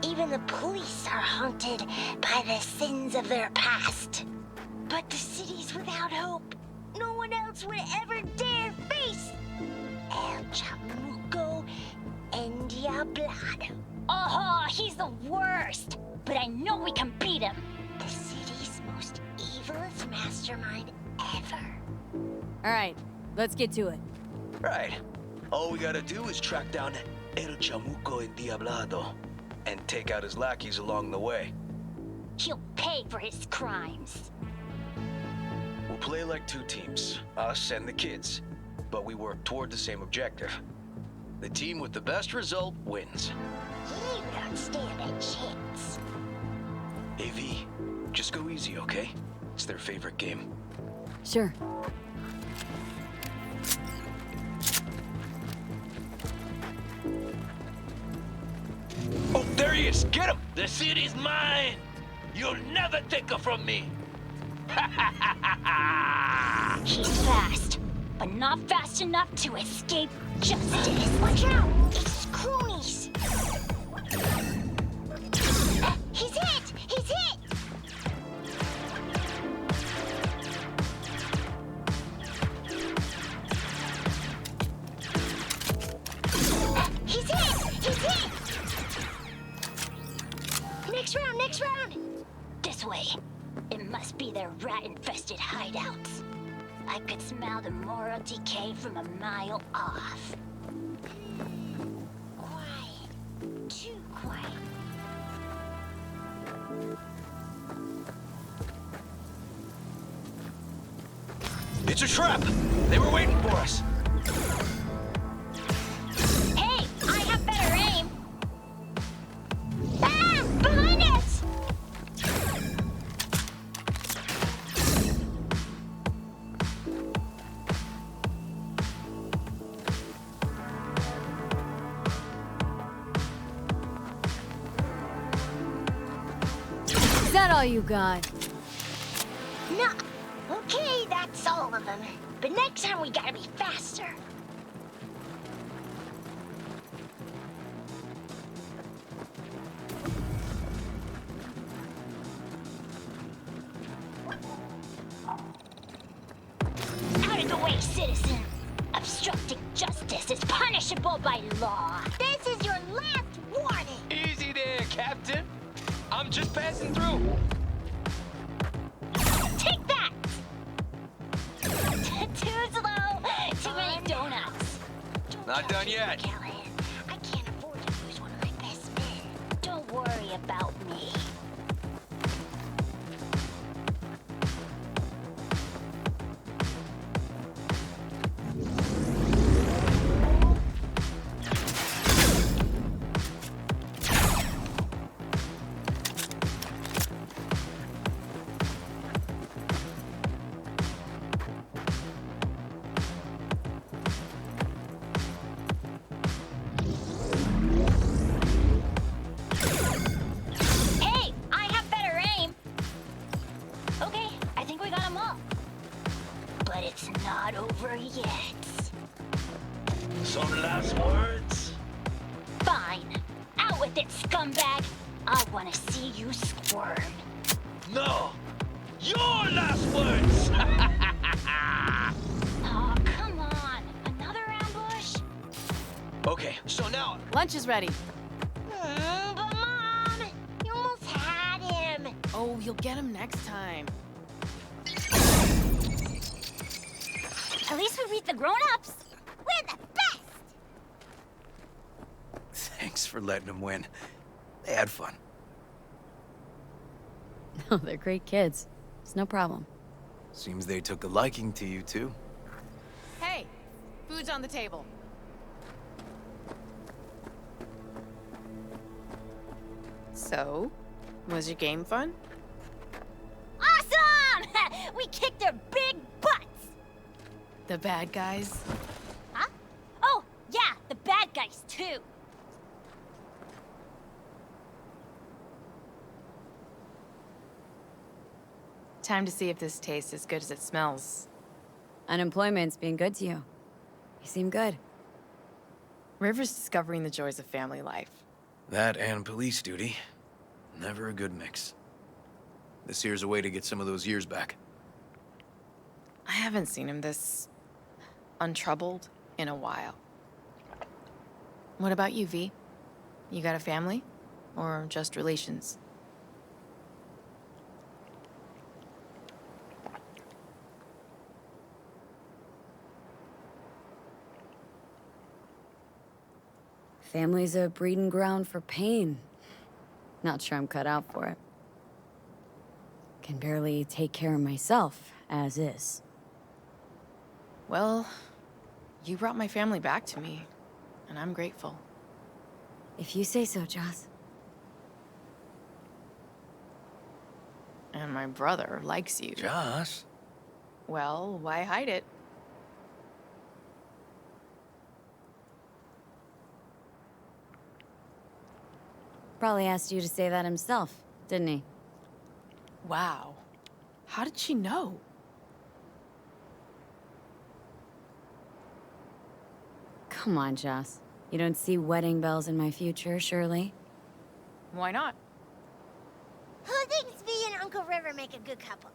Even the police are haunted by the sins of their past. But the city's without hope. No one else would ever dare face El Chamuco Endiablado. Oh, he's the worst. But I know we can beat him. The city's most evilest mastermind ever. All right, let's get to it. Right. All we gotta do is track down El Chamuco Endiablado and take out his lackeys along the way. He'll pay for his crimes. We'll play like two teams, us and the kids, but we work toward the same objective. The team with the best result wins. You don't stand a chance. AV, just go easy, okay? It's their favorite game. Sure. Oh, there he is! Get him! The city's mine! You'll never take her from me! He's fast, but not fast enough to escape justice. Watch out! It's cronies! He's hit! He's hit! He's hit! He's hit! Next round! This way. It must be their rat-infested hideouts. I could smell the moral decay from a mile off. Quiet. Too quiet. It's a trap! They were waiting for us! Hey! I have better aim! Ah! Behind us! Is that all you got? No. Okay, that's all of them. But next time we gotta be faster. Out of the way, citizen. Obstructing justice is punishable by law. This is your last warning. Easy there, Captain. I'm just passing through. Take that! Too slow. Too many donuts. Not done yet. Callahan, I can't afford to lose one of my best men. Don't worry about me. not over yet. Some last words? Fine. Out with it, scumbag. I want to see you squirm. No! Your last words! Oh, come on. Another ambush? Okay, so now... Lunch is ready. But Mom, you almost had him. Oh, you'll get him next time. At least we beat the grown-ups. We're the best. Thanks for letting them win. They had fun. Oh, they're great kids. It's no problem. Seems they took a liking to you, too. Hey, food's on the table. So, was your game fun? Awesome! We kicked their big butts. The bad guys? Huh? Oh, yeah, the bad guys, too. Time to see if this tastes as good as it smells. Unemployment's being good to you. You seem good. River's discovering the joys of family life. That and police duty. Never a good mix. This here's a way to get some of those years back. I haven't seen him this untroubled in a while. What about you, V? You got a family? Or just relations? Family's a breeding ground for pain. Not sure I'm cut out for it. Can barely take care of myself, as is. Well, you brought my family back to me, and I'm grateful. If you say so, Joss. And my brother likes you. Joss? Well, why hide it? Probably asked you to say that himself, didn't he? Wow. How did she know? Come on, Joss. You don't see wedding bells in my future, surely? Why not? Who thinks V and Uncle River make a good couple?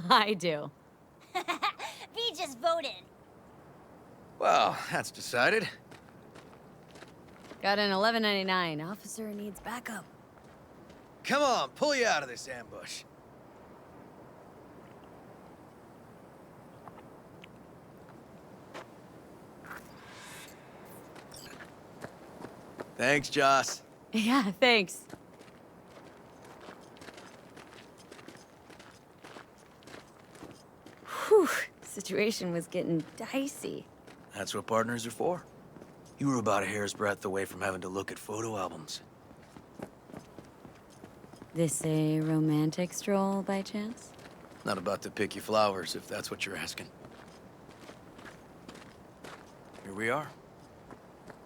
I do. V just voted. Well, that's decided. Got an $11.99. Officer needs backup. Come on, pull you out of this ambush. Thanks, Joss. Yeah, thanks. Whew, situation was getting dicey. That's what partners are for. You were about a hair's breadth away from having to look at photo albums. This a romantic stroll, by chance? Not about to pick you flowers, if that's what you're asking. Here we are.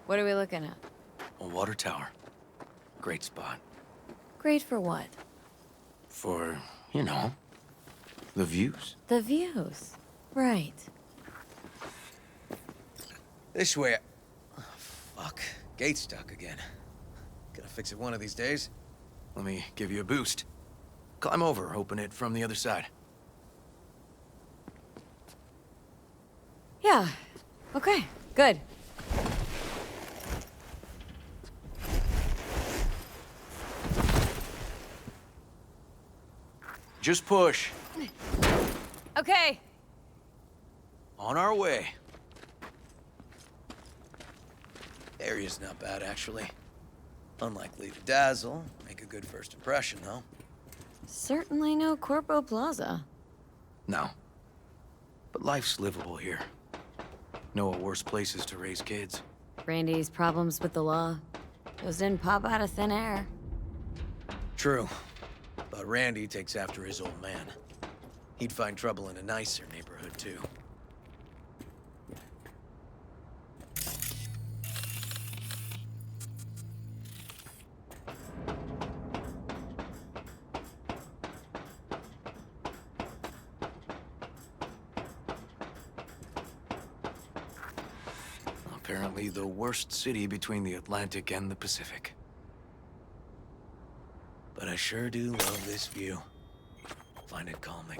What are we looking at? A water tower. Great spot. Great for what? For, you know, the views. The views. Right. This way. Oh, fuck. Gate's stuck again. Gonna fix it one of these days. Let me give you a boost. Climb over, open it from the other side. Yeah. Okay, good. Just push. Okay. On our way. Area's not bad, actually. Unlikely to dazzle. Make a good first impression, though. Certainly no Corpo Plaza. No. But life's livable here. Know of worse places to raise kids. Randy's problems with the law. Those didn't pop out of thin air. True. But Randy takes after his old man. He'd find trouble in a nicer neighborhood, too. Apparently the worst city between the Atlantic and the Pacific. But I sure do love this view. Find it calming.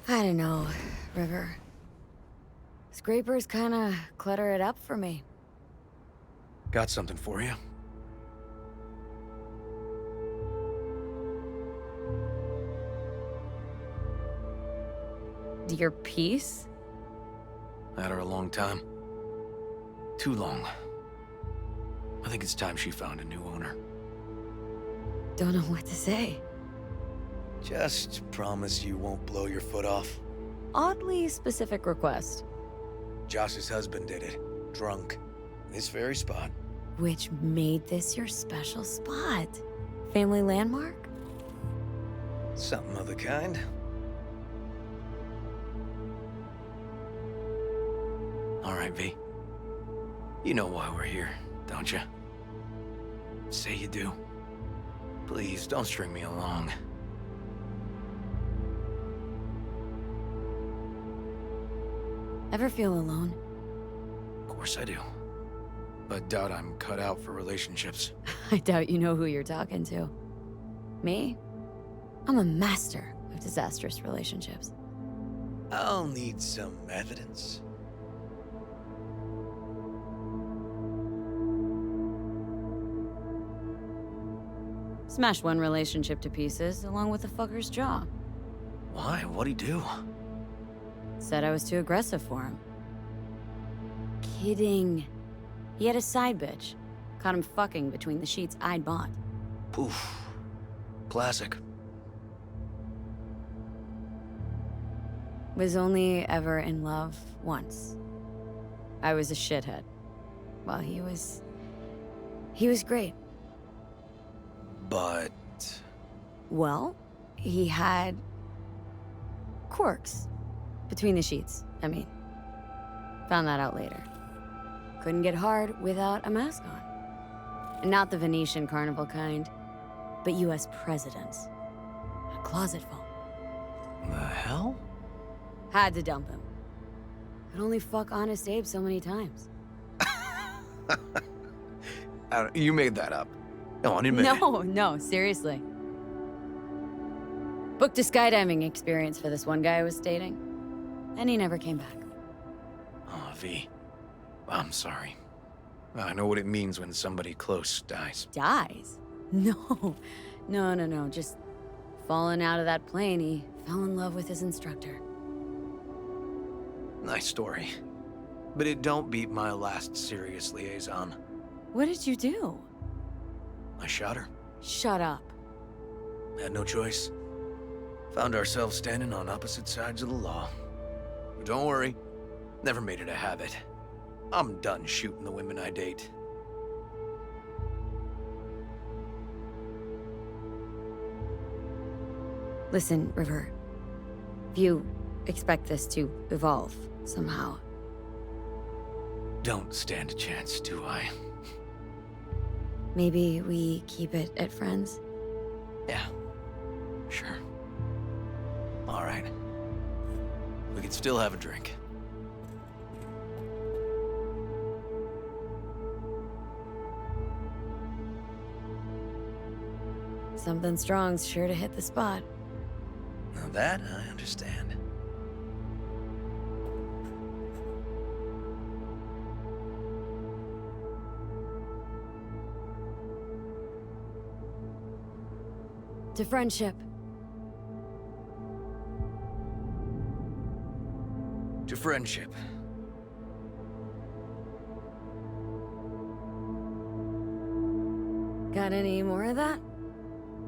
I don't know, River. Scrapers kinda clutter it up for me. Got something for you. Your piece? Had her a long time. Too long. I think it's time she found a new owner. Don't know what to say. Just promise you won't blow your foot off. Oddly specific request. Josh's husband did it. Drunk. This very spot. Which made this your special spot? Family landmark? Something of the kind. All right, V. You know why we're here, don't you? Say you do. Please, don't string me along. Ever feel alone? Of course I do. But doubt I'm cut out for relationships. I doubt you know who you're talking to. Me? I'm a master of disastrous relationships. I'll need some evidence. Smashed one relationship to pieces, along with the fucker's jaw. Why? What'd he do? Said I was too aggressive for him. Kidding. He had a side bitch. Caught him fucking between the sheets I'd bought. Poof. Classic. Was only ever in love once. I was a shithead. Well, he was great. But... Well, he had... quirks. Between the sheets, I mean. Found that out later. Couldn't get hard without a mask on. And not the Venetian carnival kind, but US presidents. A closet full. The hell? Had to dump him. Could only fuck Honest Abe so many times. You made that up. Come on, admit it. No, seriously. Booked a skydiving experience for this one guy I was dating. And he never came back. Oh, V. I'm sorry. I know what it means when somebody close dies. Dies? No. Just falling out of that plane, he fell in love with his instructor. Nice story. But it don't beat my last serious liaison. What did you do? I shot her. Shut up. Had no choice. Found ourselves standing on opposite sides of the law. But don't worry. Never made it a habit. I'm done shooting the women I date. Listen, River. If you expect this to evolve somehow. Don't stand a chance, do I? Maybe we keep it at friends? Yeah. Sure. All right. We can still have a drink. Something strong's sure to hit the spot. Now that I understand. To friendship. To friendship. Got any more of that?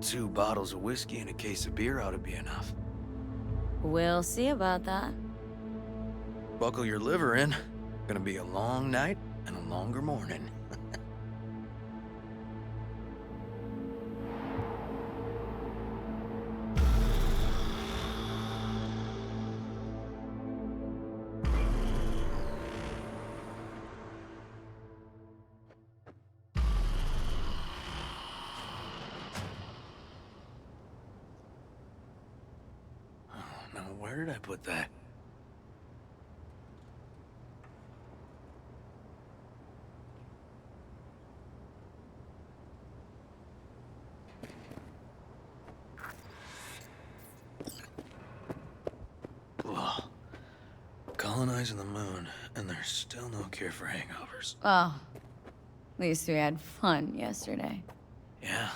2 bottles of whiskey and a case of beer ought to be enough. We'll see about that. Buckle your liver in. Gonna be a long night and a longer morning. Where did I put that? Whoa. Colonizing the moon, and there's still no cure for hangovers. Well, at least we had fun yesterday. Yeah.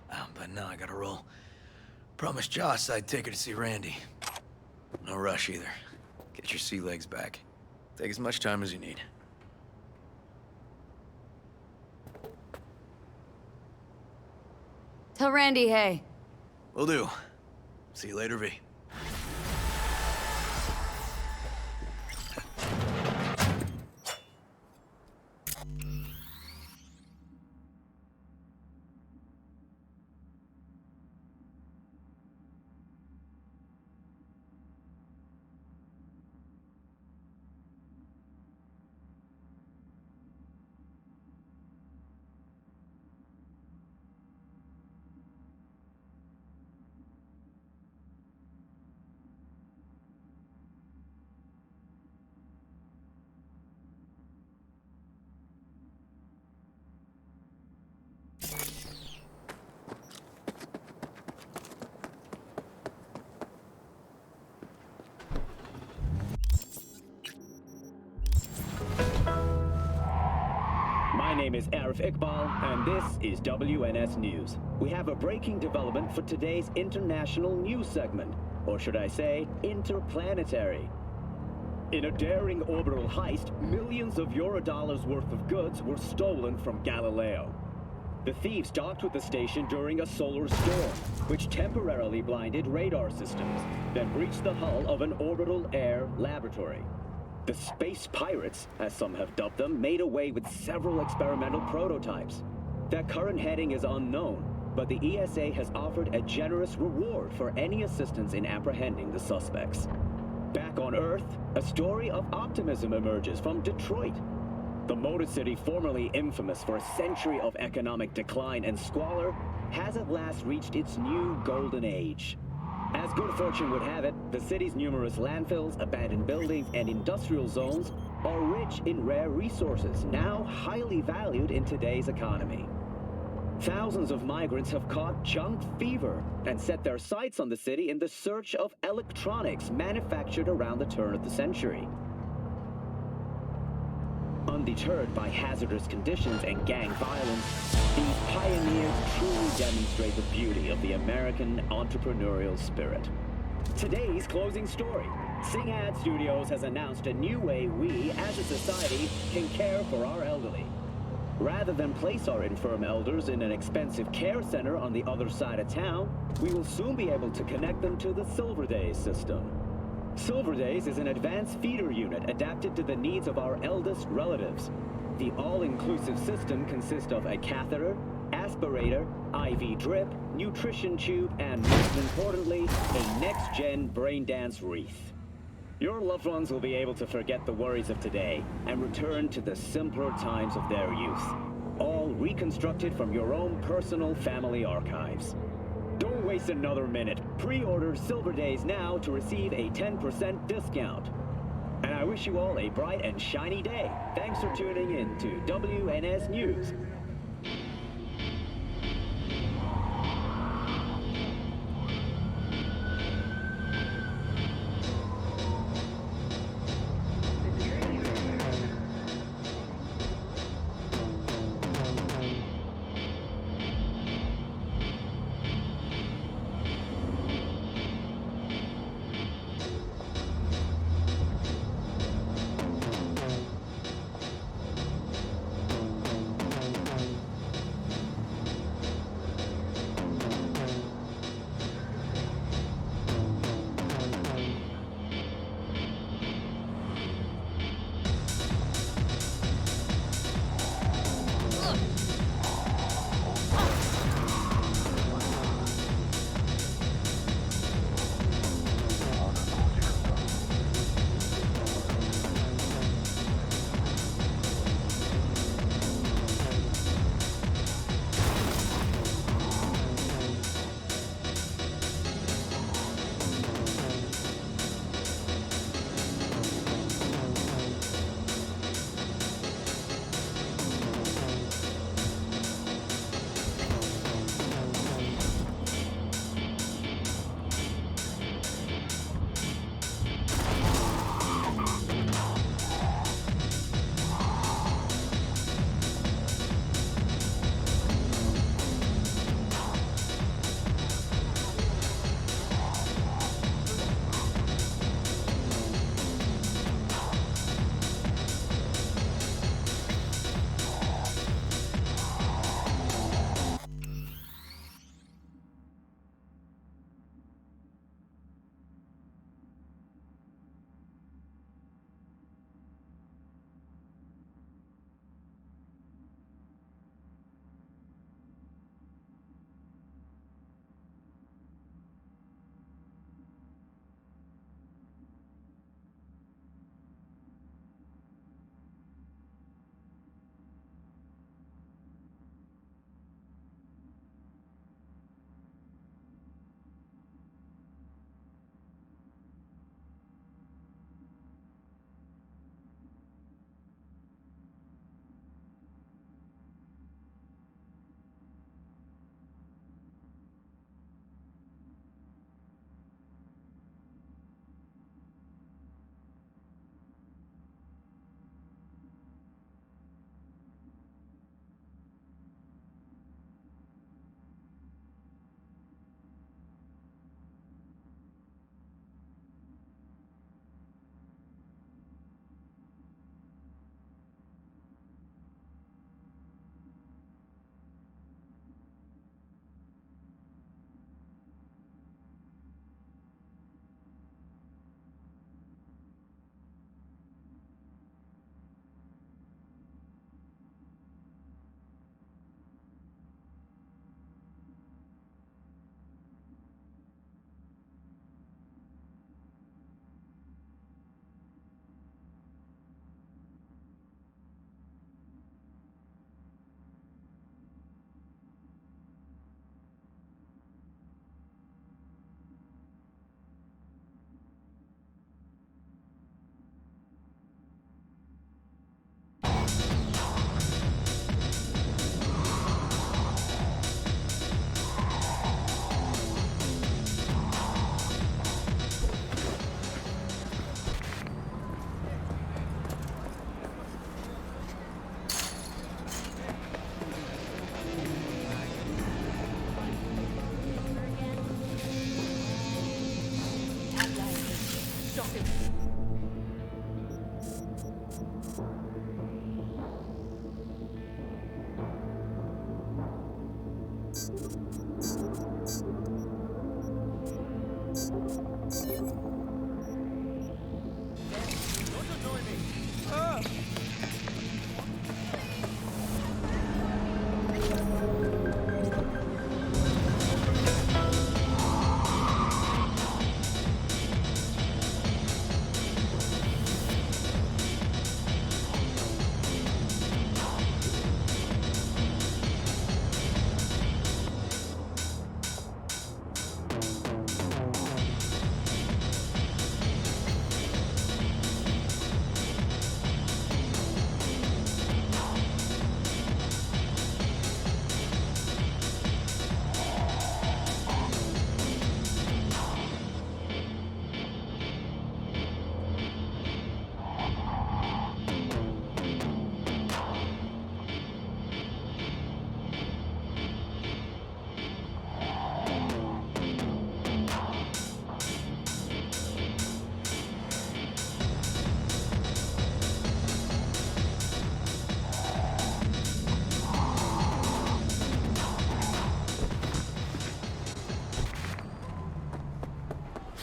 But now I gotta roll. Promised Joss I'd take her to see Randy. No rush either. Get your sea legs back. Take as much time as you need. Tell Randy, hey. Will do. See you later, V. My name is Arif Iqbal, and this is WNS News. We have a breaking development for today's international news segment, or should I say, interplanetary. In a daring orbital heist, millions of Eurodollars worth of goods were stolen from Galileo. The thieves docked with the station during a solar storm, which temporarily blinded radar systems, then breached the hull of an orbital air laboratory. The space pirates, as some have dubbed them, made away with several experimental prototypes. Their current heading is unknown, but the ESA has offered a generous reward for any assistance in apprehending the suspects. Back on Earth, a story of optimism emerges from Detroit. The Motor City, formerly infamous for a century of economic decline and squalor, has at last reached its new golden age. As good fortune would have it, the city's numerous landfills, abandoned buildings, and industrial zones are rich in rare resources, now highly valued in today's economy. Thousands of migrants have caught junk fever and set their sights on the city in the search of electronics manufactured around the turn of the century. Undeterred by hazardous conditions and gang violence, these pioneers truly demonstrate the beauty of the American entrepreneurial spirit. Today's closing story. Singhad Studios has announced a new way we, as a society, can care for our elderly. Rather than place our infirm elders in an expensive care center on the other side of town, we will soon be able to connect them to the Silver Days system. Silver Days is an advanced feeder unit adapted to the needs of our eldest relatives. The all-inclusive system consists of a catheter, aspirator, IV drip, nutrition tube, and most importantly, a next-gen brain dance wreath. Your loved ones will be able to forget the worries of today and return to the simpler times of their youth, all reconstructed from your own personal family archives. Don't waste another minute. Pre-order Silver Days now to receive a 10% discount. And I wish you all a bright and shiny day. Thanks for tuning in to WNS News.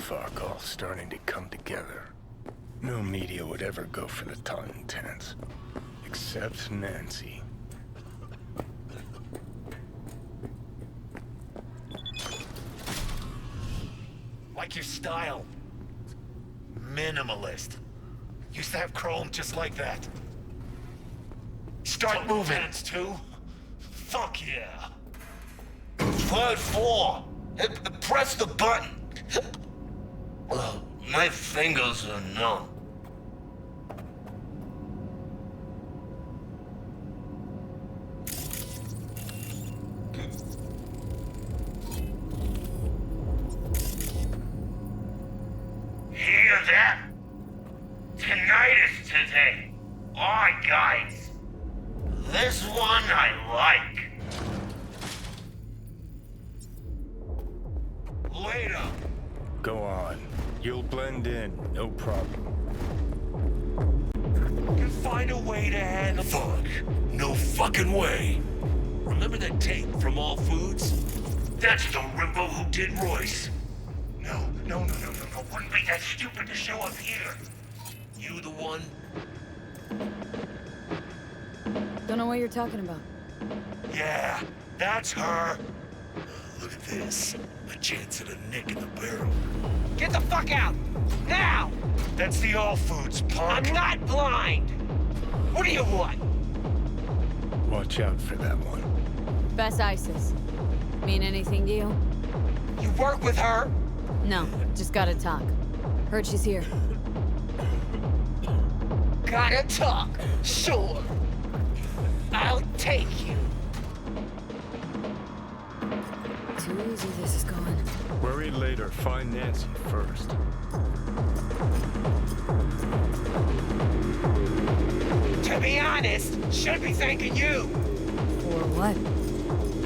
fuck all starting to come together. No media would ever go for the Taunton tenants. Except Nancy. Like your style. Minimalist. Used to have chrome just like that. Start moving. Hands too? Fuck yeah. 5-4. Press the button. My fingers are numb. Hear that? Tonight is today. Alright, guys. This one I like. Later. Go on. You'll blend in, no problem. Can find a way to handle. Fuck. No fucking way. Remember that tape from All Foods? That's the Rimbo who did Royce. No. Wouldn't be that stupid to show up here. You the one? Don't know what you're talking about. Yeah, that's her. Look at this. A chance at a nick in the barrel. Get the fuck out! Now! That's the All Foods, punk. I'm not blind! What do you want? Watch out for that one. Best ISIS. Mean anything to you? You work with her? No, just gotta talk. Heard she's here. Gotta talk, sure. I'll take you. Too easy this is going. Worry later. Find Nancy first. To be honest, should be thanking you. For what?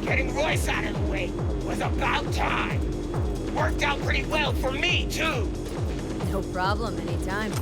Getting Royce out of the way was about time. Worked out pretty well for me, too. No problem, anytime.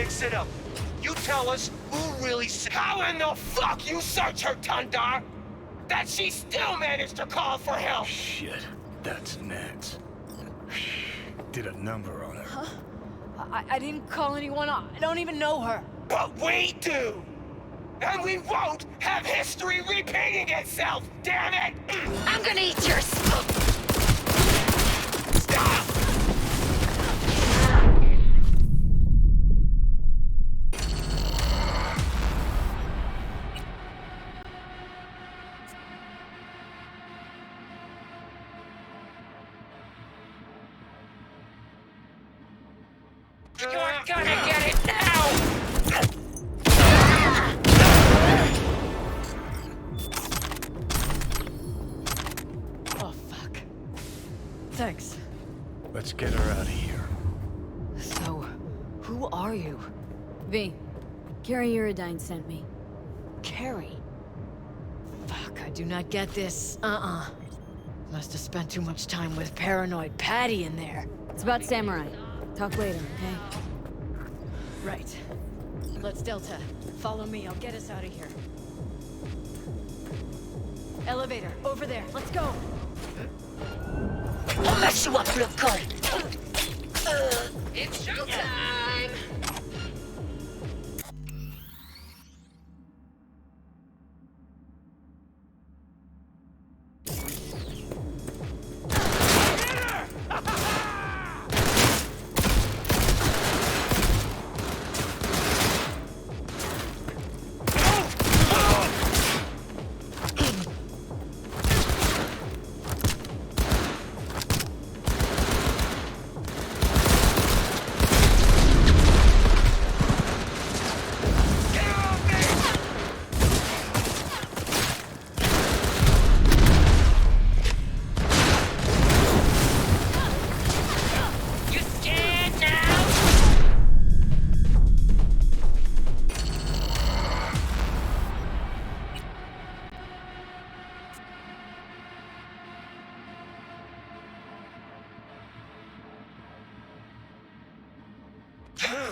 Sit up. You tell us who really how in the fuck you search her, Tundar? That she still managed to call for help. Shit, that's Nance. Did a number on her. Huh? I didn't call anyone. I don't even know her. But we do. And we won't have history repeating itself, damn it! I'm gonna eat your spoon. Stop! You're gonna get it now! Oh, fuck. Thanks. Let's get her out of here. So, who are you? V. Carrie Uridine sent me. Carrie? Fuck, I do not get this. Must have spent too much time with paranoid Patty in there. It's about Samurai. Talk later, okay? Right. Let's Delta. Follow me, I'll get us out of here. Elevator, over there, let's go! I'll mess you up real good. It's showtime!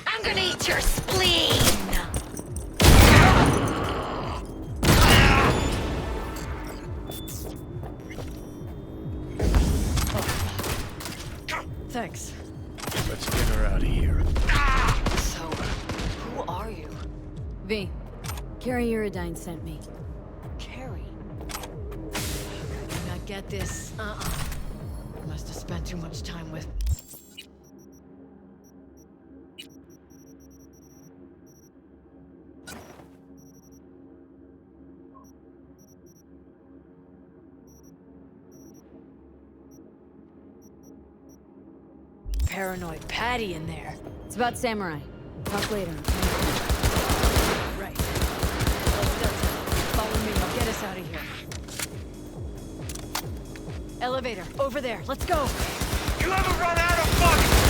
I'm gonna eat your spleen! Thanks. Let's get her out of here. So, who are you? V. Carrie Uridine sent me. Carrie? I do not get this. Must have spent too much time with... Paranoid Patty in there. It's about Samurai. Talk later, okay? Right. Let's go. Follow me, I'll get us out of here. Elevator, over there, let's go! You ever run out of fucking...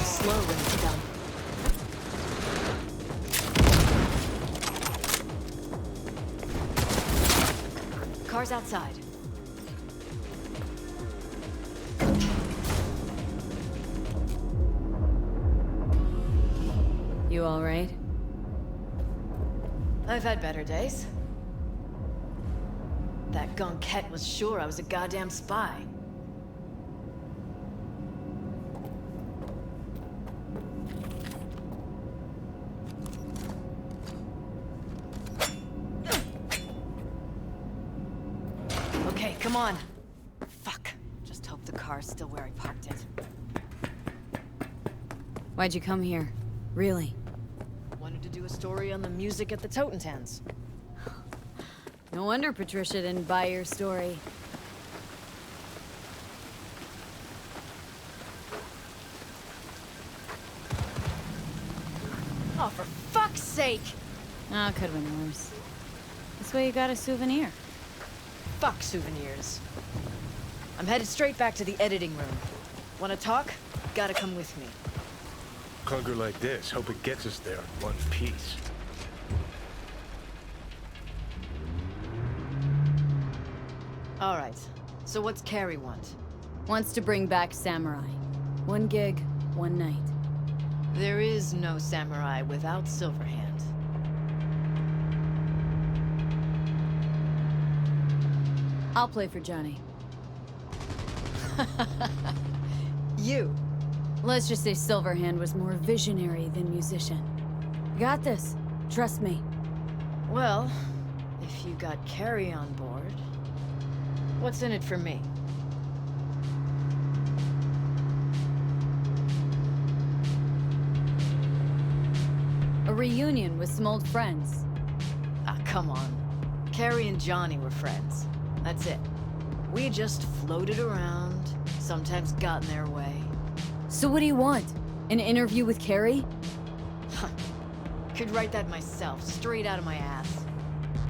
Slow when it's done. Car's outside. You all right? I've had better days. That gunkette was sure I was a goddamn spy. Okay, come on. Fuck. Just hope the car's still where I parked it. Why'd you come here? Really? Wanted to do a story on the music at the Totentans. No wonder Patricia didn't buy your story. Oh, for fuck's sake! Oh, could've been worse. This way you got a souvenir. Fuck souvenirs. I'm headed straight back to the editing room. Wanna talk? Gotta come with me. clunker like this. Hope it gets us there in one piece. All right. So what's Carrie want? Wants to bring back Samurai. One gig, one night. There is no samurai without Silverhand. I'll play for Johnny. You? Let's just say Silverhand was more visionary than musician. Got this. Trust me. Well, if you got Carrie on board, what's in it for me? A reunion with some old friends. Ah, come on. Carrie and Johnny were friends. That's it. We just floated around, sometimes got in their way. So what do you want? An interview with Carrie? Could write that myself, straight out of my ass.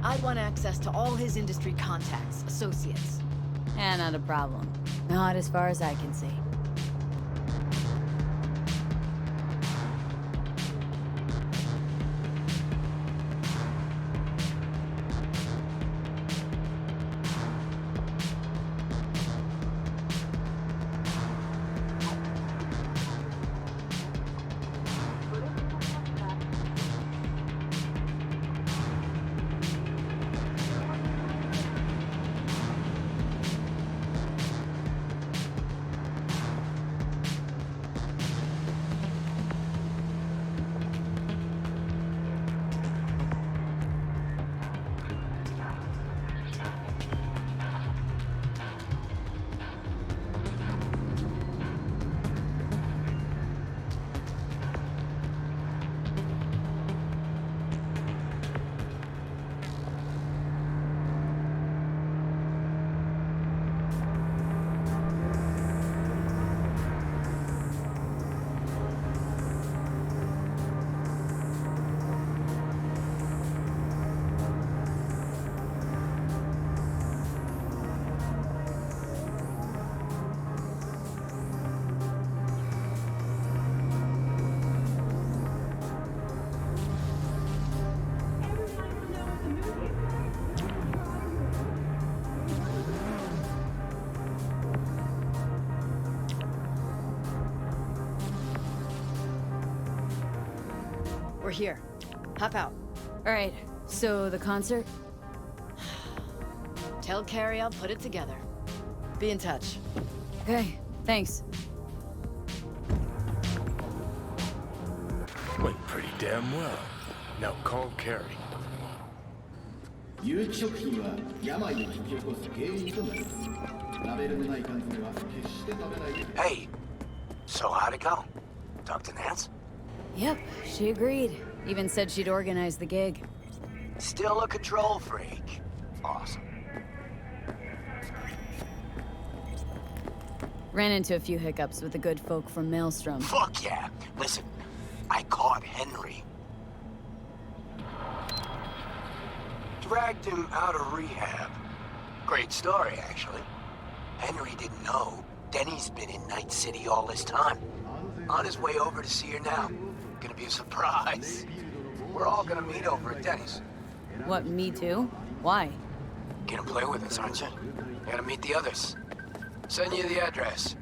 I want access to all his industry contacts, associates. Not a problem. Not as far as I can see. We're here. Hop out. All right, so the concert? Tell Carrie I'll put it together. Be in touch. Okay, thanks. Went pretty damn well. Now call Carrie. Hey, so how'd it go? Talk to Nance? Yep, she agreed. Even said she'd organize the gig. Still a control freak. Awesome. Ran into a few hiccups with the good folk from Maelstrom. Fuck yeah. Listen, I caught Henry. Dragged him out of rehab. Great story, actually. Henry didn't know Denny's been in Night City all this time. On his way over to see her now. Gonna be a surprise. We're all gonna meet over at Denny's. What, me too? Why? Gonna play with us, aren't you? Gotta meet the others. Send you the address.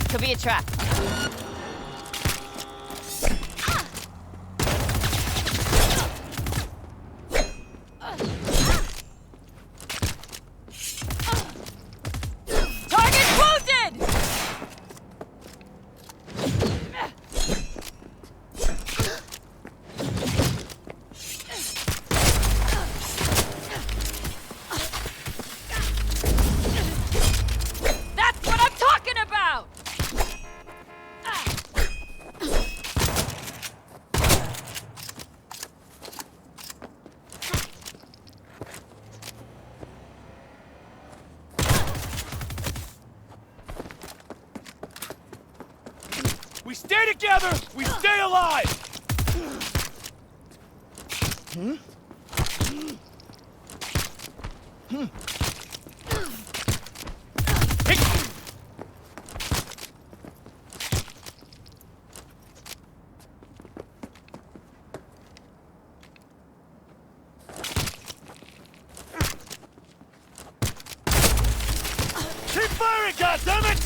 Could be a trap. Target wounded! That's what I'm talking about! We stay together, we stay alive! Hmm? Hmm. Keep firing, goddammit!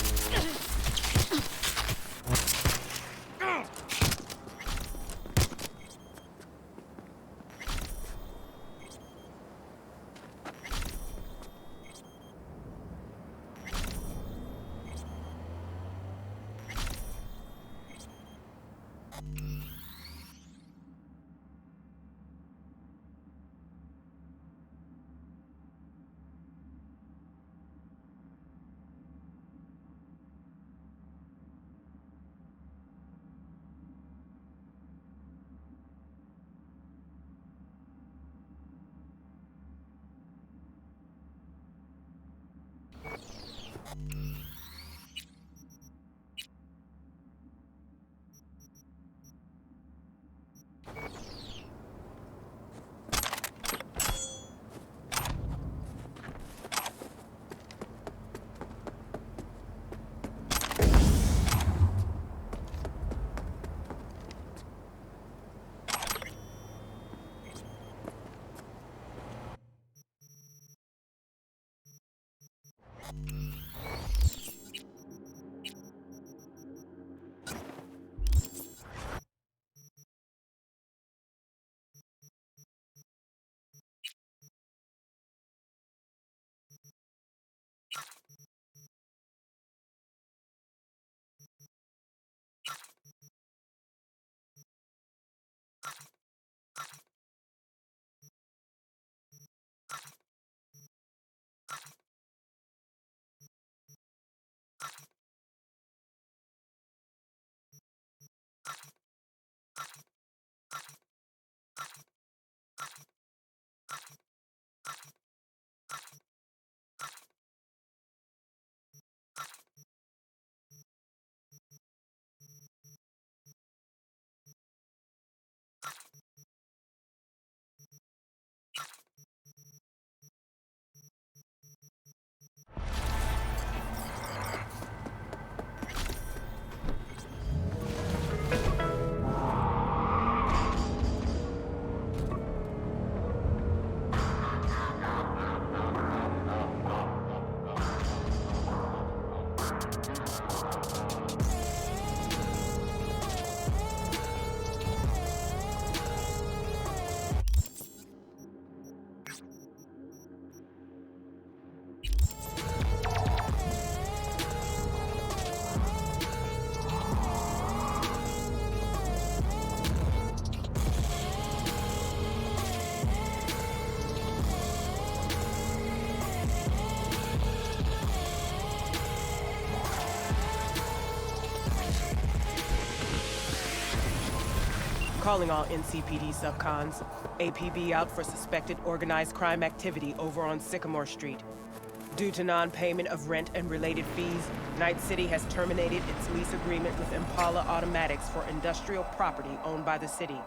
Calling all NCPD subcons. APB out for suspected organized crime activity over on Sycamore Street. Due to non-payment of rent and related fees, Night City has terminated its lease agreement with Impala Automatics for industrial property owned by the city.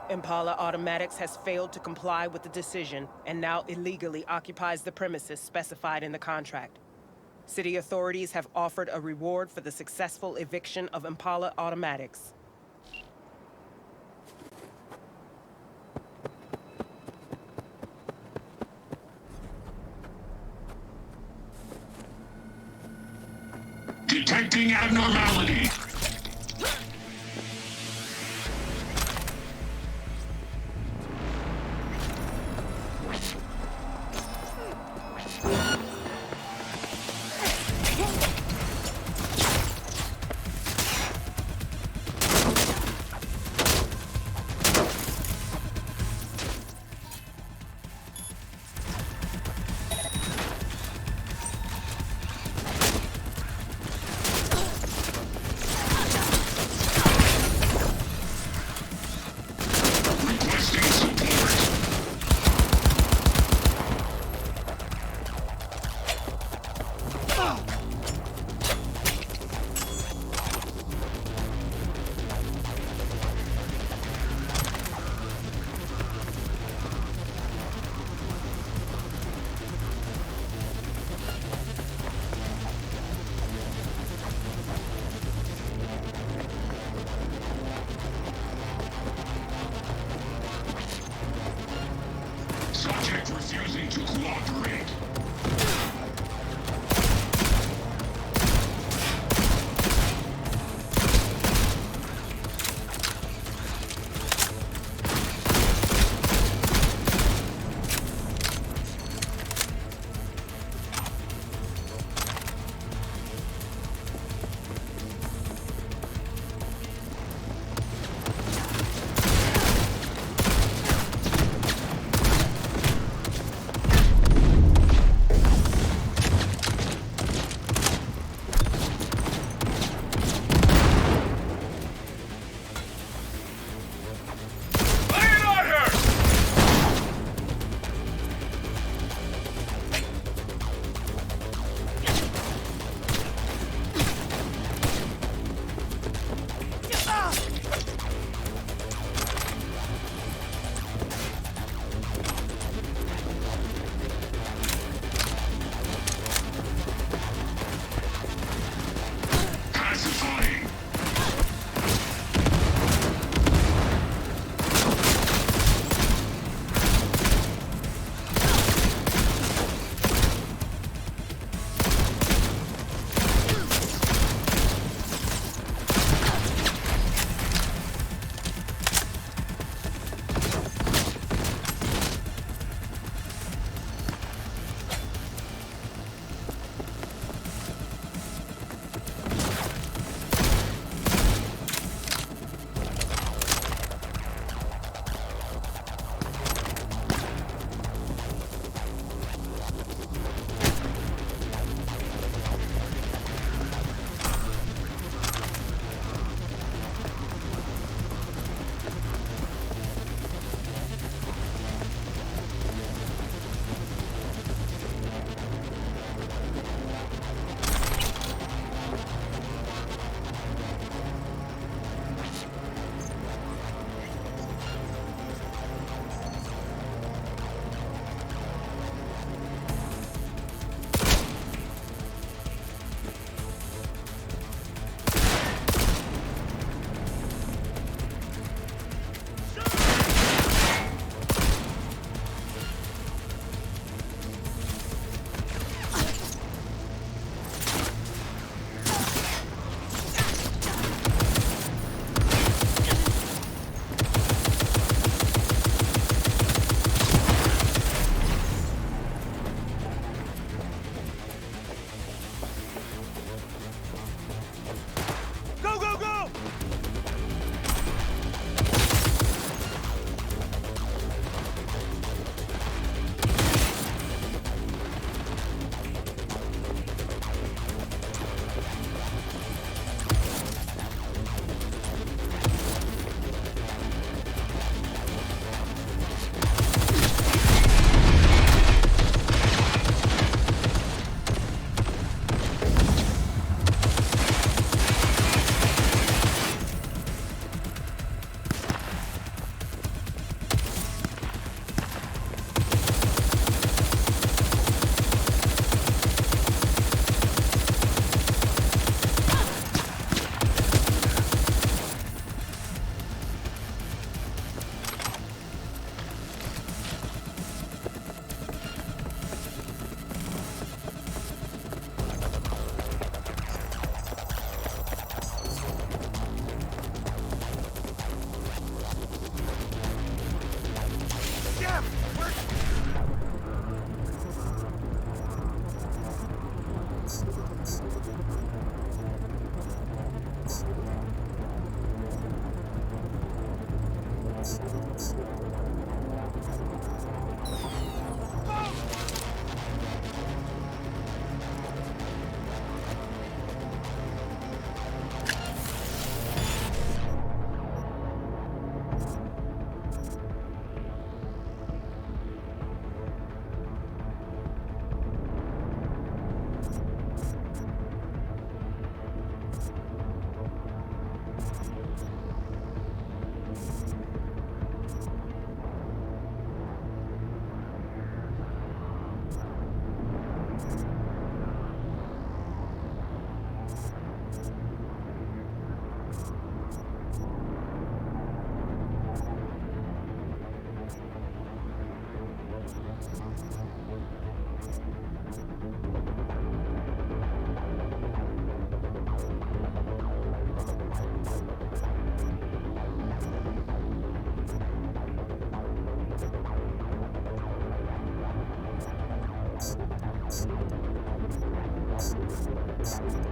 Impala Automatics has failed to comply with the decision and now illegally occupies the premises specified in the contract. City authorities have offered a reward for the successful eviction of Impala Automatics. Detecting abnormality.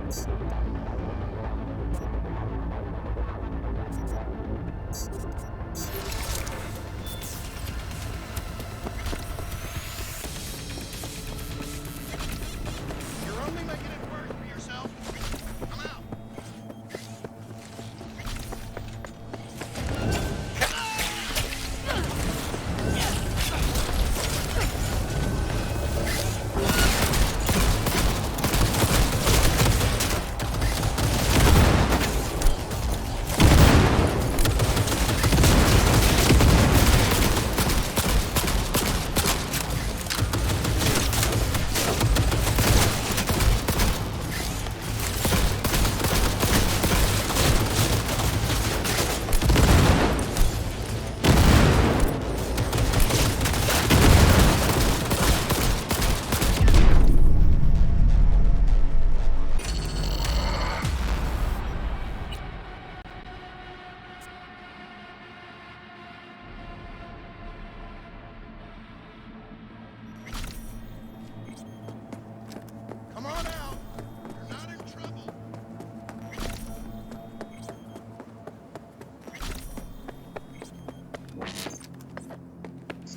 You're only making it worse for yourself. Come out. Come on out. You're not in trouble.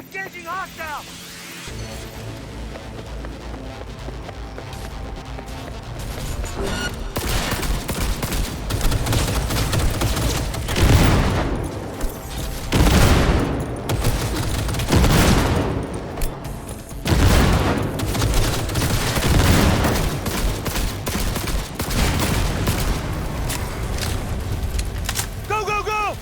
Engaging hostile! Go, go, go!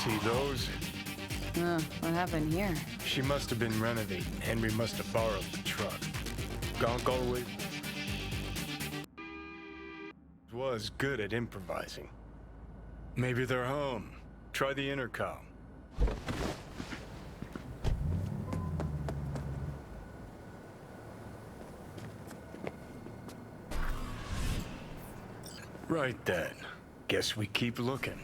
See those? What happened here? She must have been renovating. Henry must have borrowed the truck. Gonk always was good at improvising. Maybe they're home. Try the intercom. Right then. Guess we keep looking.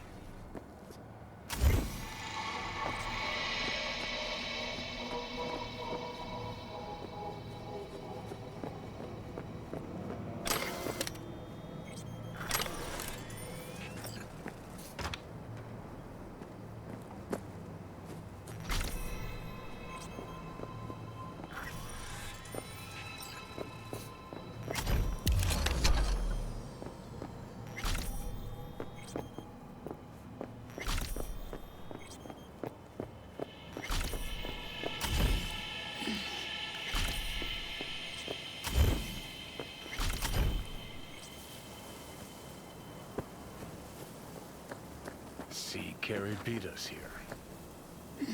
Carrie beat us here.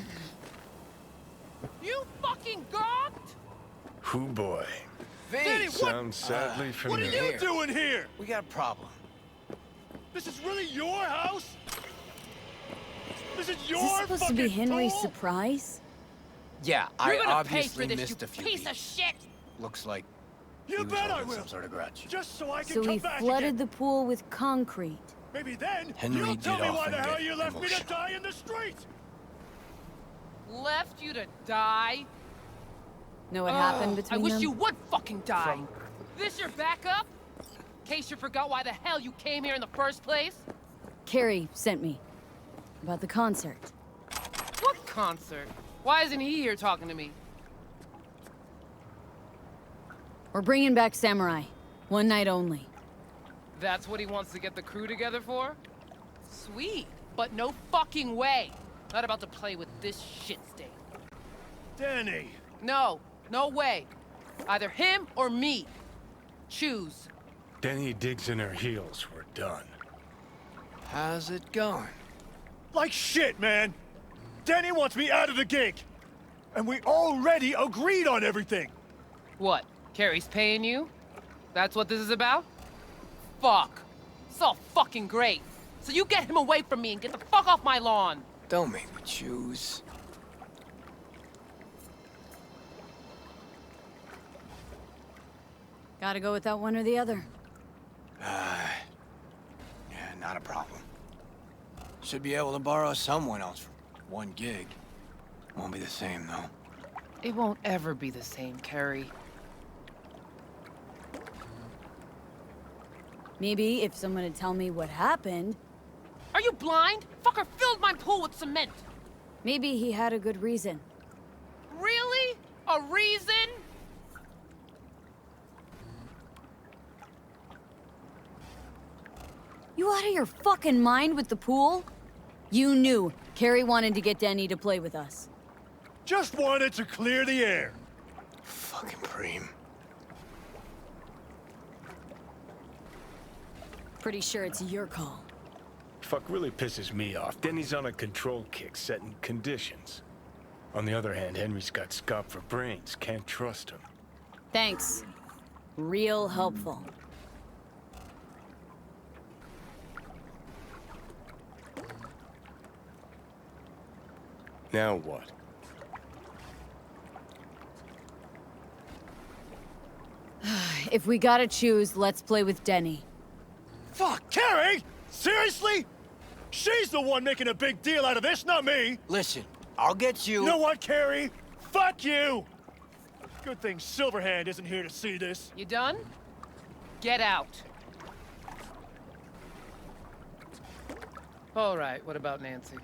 You fucking gawked? Hoo boy. Vinny, Sounds sadly What familiar. are you doing here? We got a problem. This is really your house? This is your Is this supposed to be fucking Henry's tool? surprise? Yeah, You're I gonna obviously pay for this, missed you a few piece beats. of shit! Looks like You he was bet I holding will. some sort of grudge. Just so I can So come he back flooded again. the pool with concrete. Maybe then Henry you'll tell did me why often the hell get you left me to emotional. die in the street. Left you to die? Know what happened between I wish them? you would fucking die. This your backup? In case you forgot why the hell you came here in the first place? Carrie sent me. About the concert. What concert? Why isn't he here talking to me? We're bringing back Samurai. One night only. That's what he wants to get the crew together for? Sweet, but no fucking way. Not about to play with this shit stain. Danny. No, no way. Either him or me. Choose. Denny digs in her heels. We're done. How's it going? Like shit, man. Danny wants me out of the gig. And we already agreed on everything. What? Carrie's paying you? That's what this is about? Fuck. It's all fucking great. So you get him away from me and get the fuck off my lawn. Don't make me choose. Gotta go without one or the other. Yeah, not a problem. Should be able to borrow someone else for one gig. Won't be the same, though. It won't ever be the same, Carrie. Maybe if someone would tell me what happened. Are you blind? Fucker filled my pool with cement. Maybe he had a good reason. Really? A reason? You out of your fucking mind with the pool? You knew Carrie wanted to get Denny to play with us. Just wanted to clear the air. Fucking Preem. Pretty sure it's your call. Fuck really pisses me off. Denny's on a control kick, setting conditions. On the other hand, Henry's got scop for brains. Can't trust him. Thanks. Real helpful. Now what? If we gotta choose, let's play with Denny. Fuck, Carrie! Seriously? She's the one making a big deal out of this, not me! Listen, I'll get you... You know what, Carrie? Fuck you! Good thing Silverhand isn't here to see this. You done? Get out. All right, what about Nancy?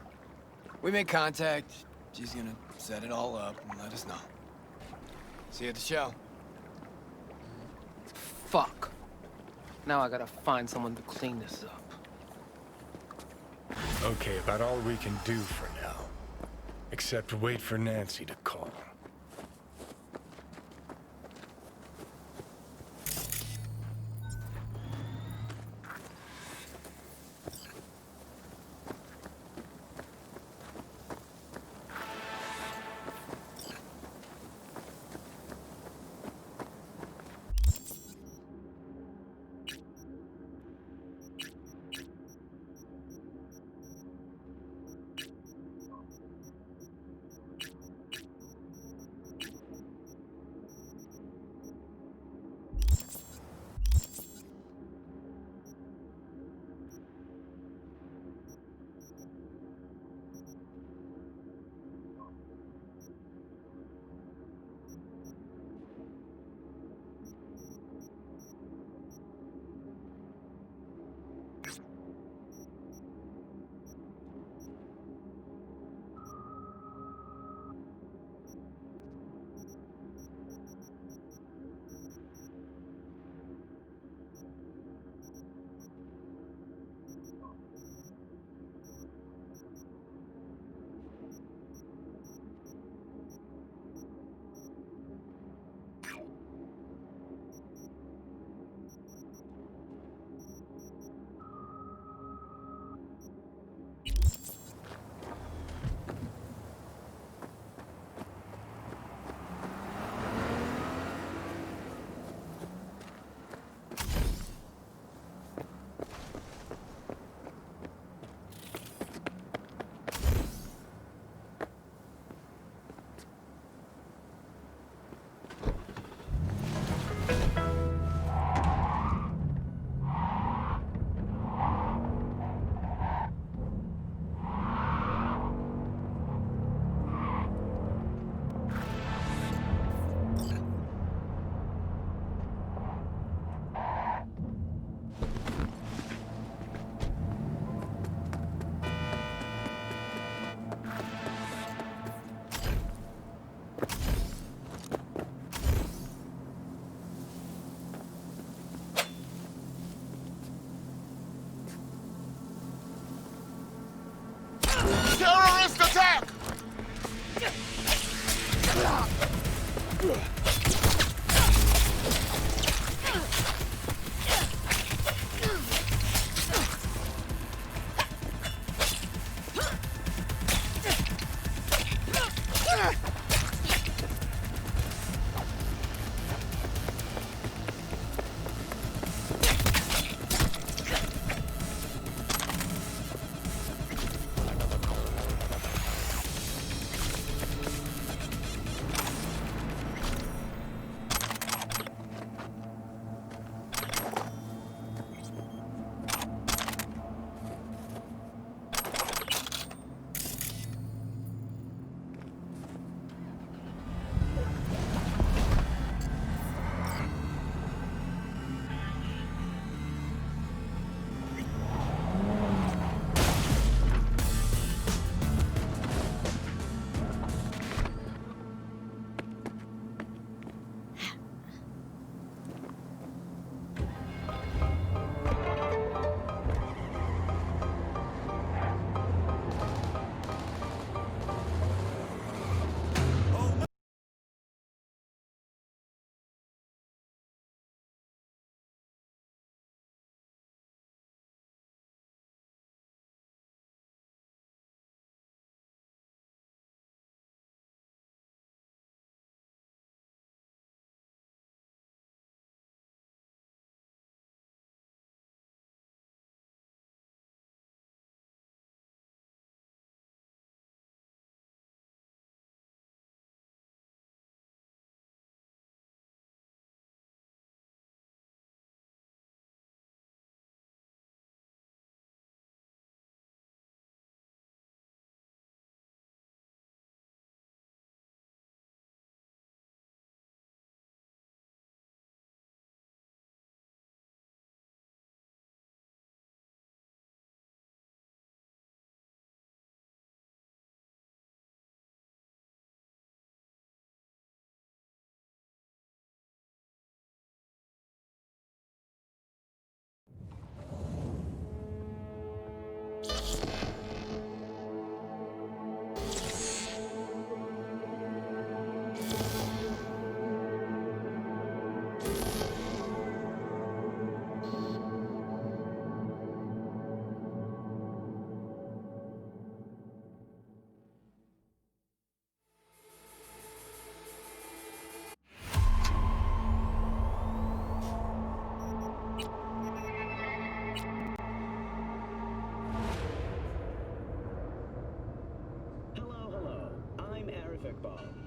We made contact. She's gonna set it all up and let us know. See you at the show. Fuck. Now I gotta find someone to clean this up. Okay, about all we can do for now. Except wait for Nancy to call.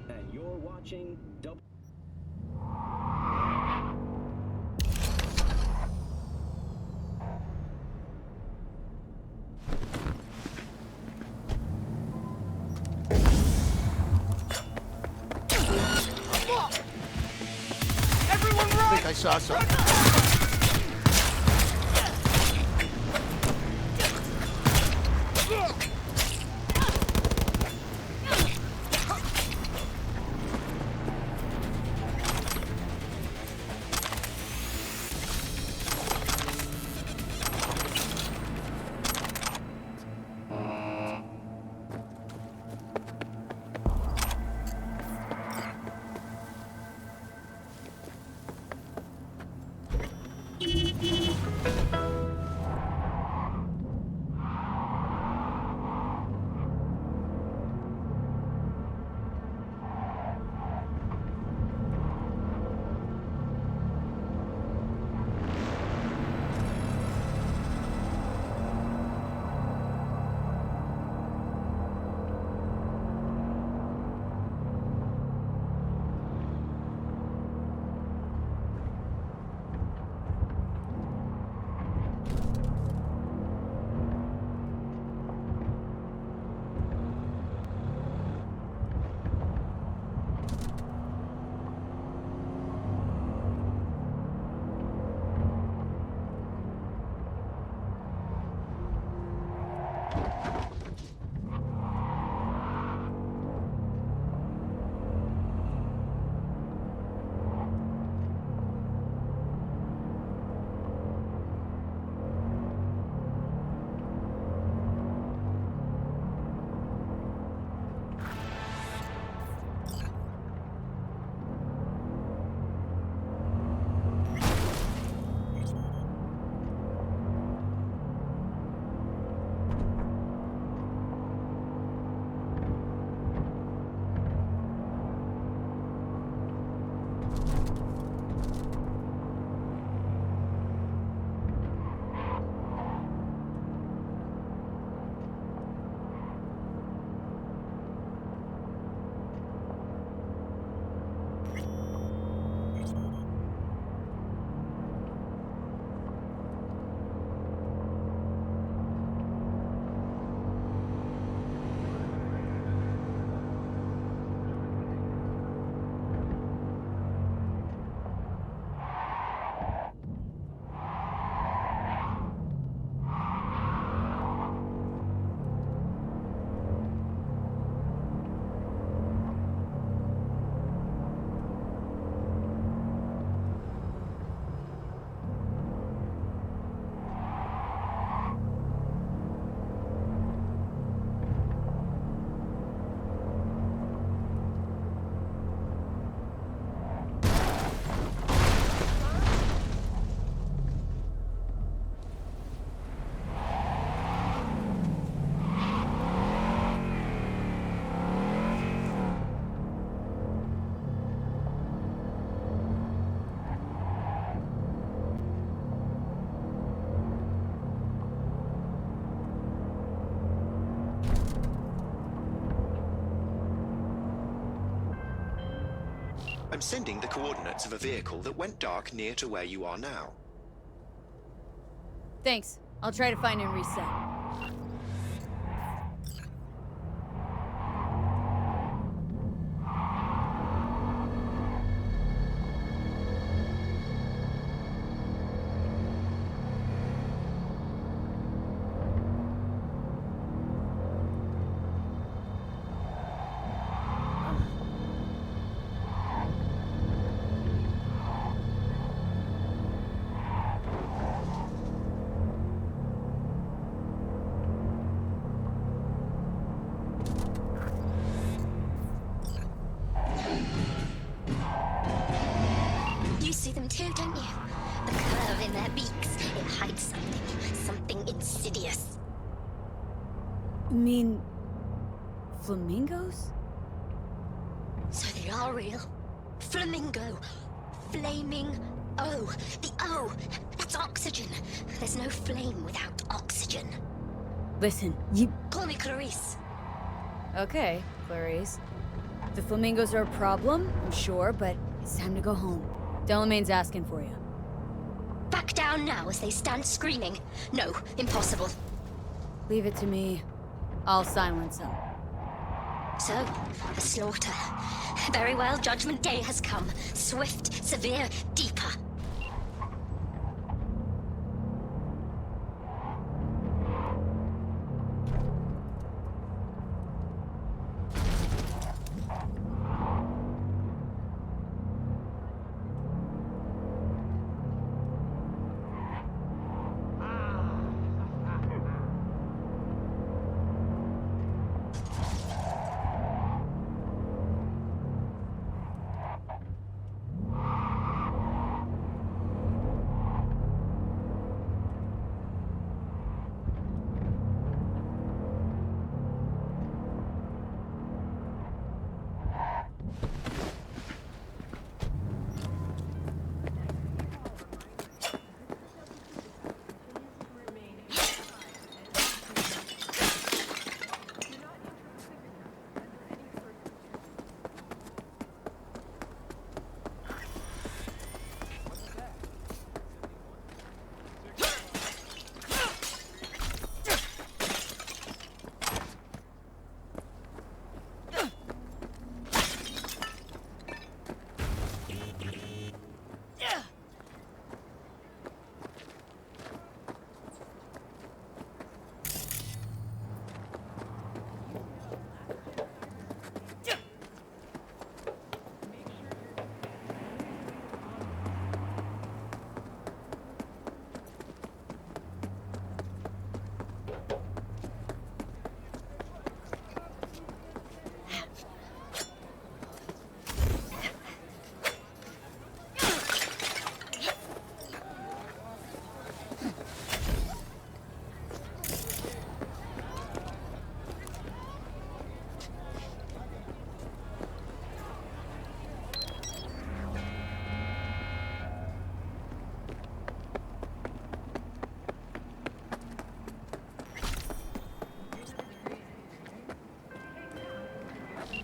and you're watching Everyone run! I think I saw something. I'm sending the coordinates of a vehicle that went dark near to where you are now. Thanks. I'll try to find and reset. You see them too, don't you? The curve in their beaks. It hides something insidious. You mean... flamingos? So they are real. Flamingo. Flaming O. The O. That's oxygen. There's no flame without oxygen. Listen, you... Call me Clarice. Okay, Clarice. The flamingos are a problem, I'm sure, but it's time to go home. Delamain's asking for you. Back down now as they stand screaming. No, impossible. Leave it to me. I'll silence them. So, a slaughter. Very well, Judgment Day has come. Swift, severe, deeper.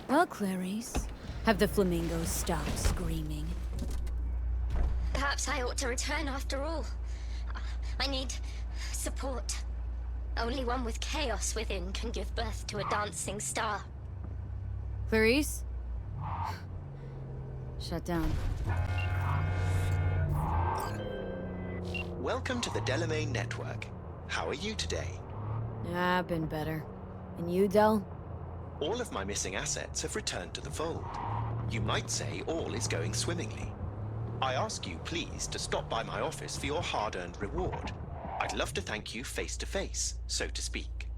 Well, Clarice, have the flamingos stopped screaming? Perhaps I ought to return after all. I need support. Only one with chaos within can give birth to a dancing star. Clarice? Shut down. Welcome to the Delamain Network. How are you today? Yeah, I've been better. And you, Del? All of my missing assets have returned to the fold. You might say all is going swimmingly. I ask you, please, to stop by my office for your hard-earned reward. I'd love to thank you face to face, so to speak.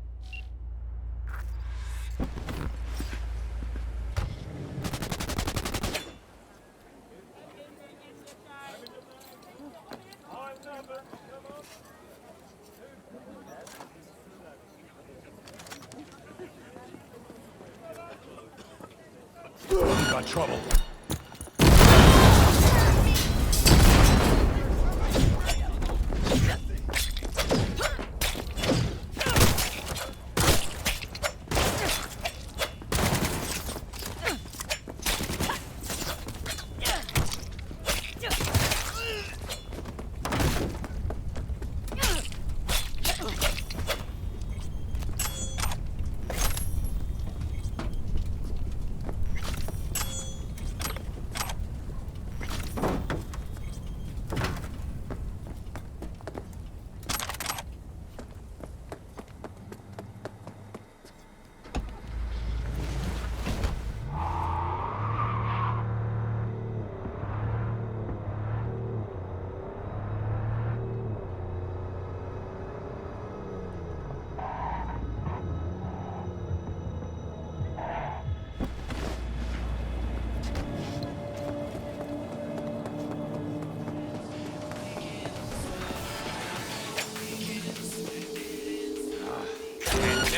Got trouble.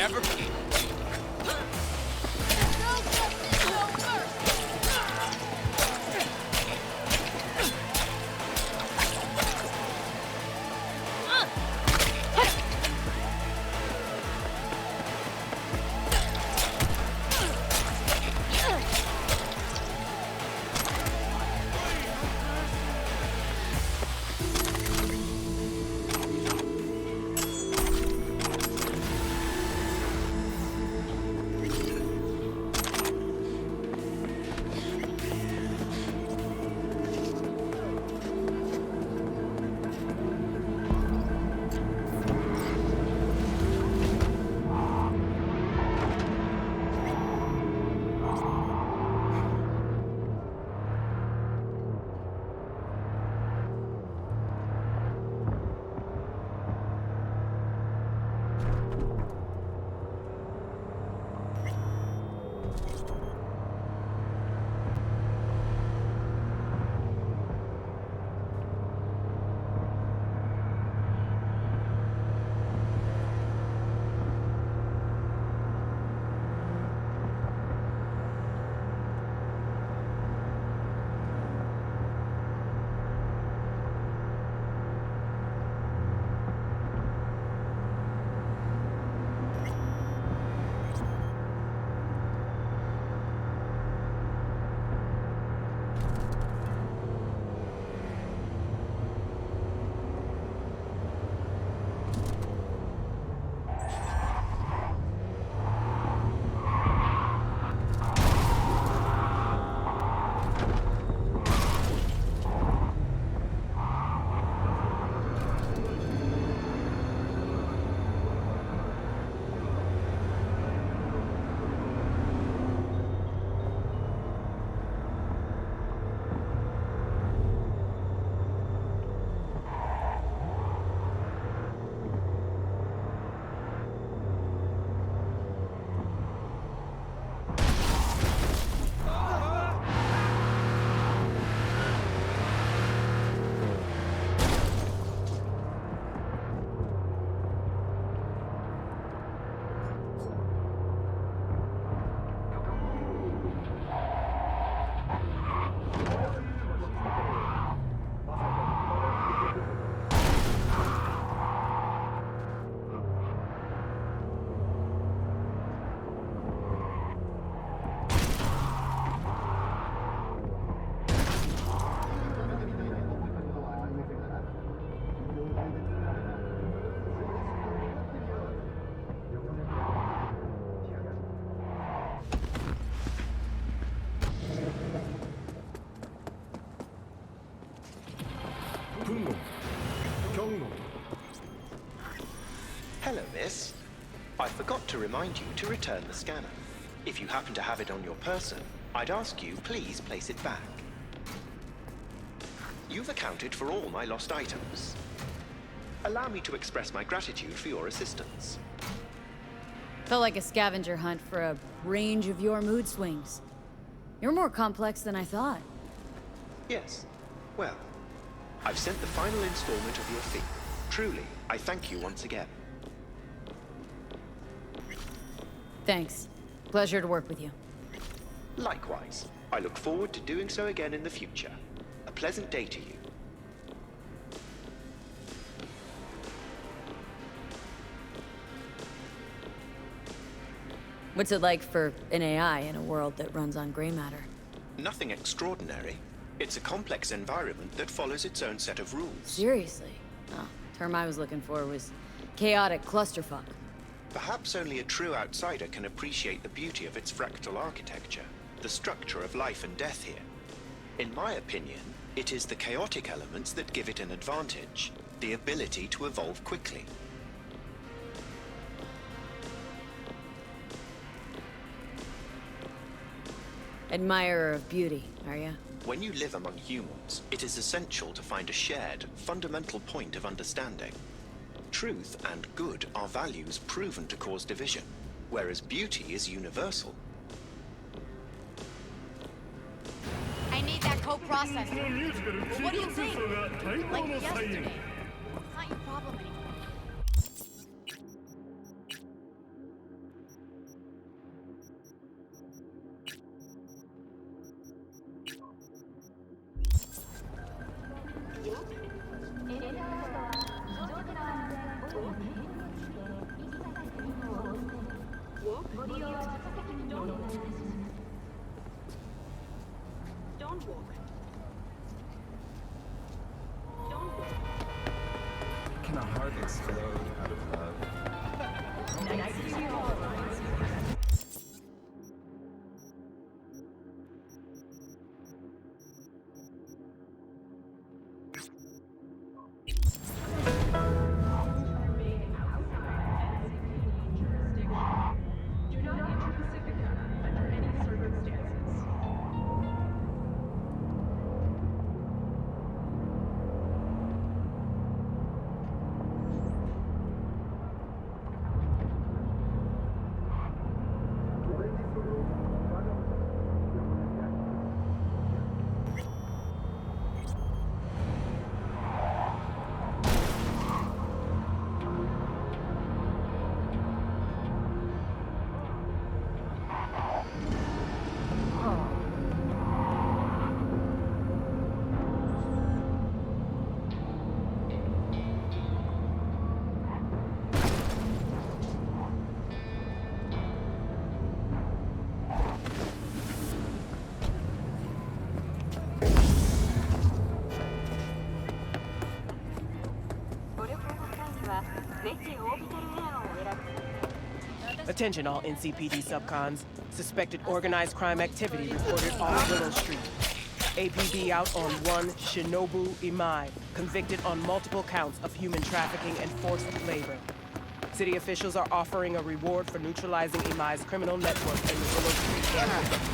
never... Hello, miss. I forgot to remind you to return the scanner. If you happen to have it on your person, I'd ask you please place it back. You've accounted for all my lost items. Allow me to express my gratitude for your assistance. Felt like a scavenger hunt for a range of your mood swings. You're more complex than I thought. Yes. Well, I've sent the final installment of your fee. Truly, I thank you once again. Thanks. Pleasure to work with you. Likewise. I look forward to doing so again in the future. A pleasant day to you. What's it like for an AI in a world that runs on gray matter? Nothing extraordinary. It's a complex environment that follows its own set of rules. Seriously? Oh, term I was looking for was chaotic clusterfuck. Perhaps only a true outsider can appreciate the beauty of its fractal architecture, the structure of life and death here. In my opinion, it is the chaotic elements that give it an advantage, the ability to evolve quickly. Admirer of beauty, are you? When you live among humans, it is essential to find a shared, fundamental point of understanding. Truth and good are values proven to cause division, whereas beauty is universal. I need that co-processor. Well, what do you think? Like yesterday. It's not your problem anymore. Don't walk. Can a heart explode out of love? Nice to see you all. Attention all NCPD subcons. Suspected organized crime activity reported on Willow Street. APB out on one Shinobu Imai, convicted on multiple counts of human trafficking and forced labor. City officials are offering a reward for neutralizing Imai's criminal network in the Willow Street area.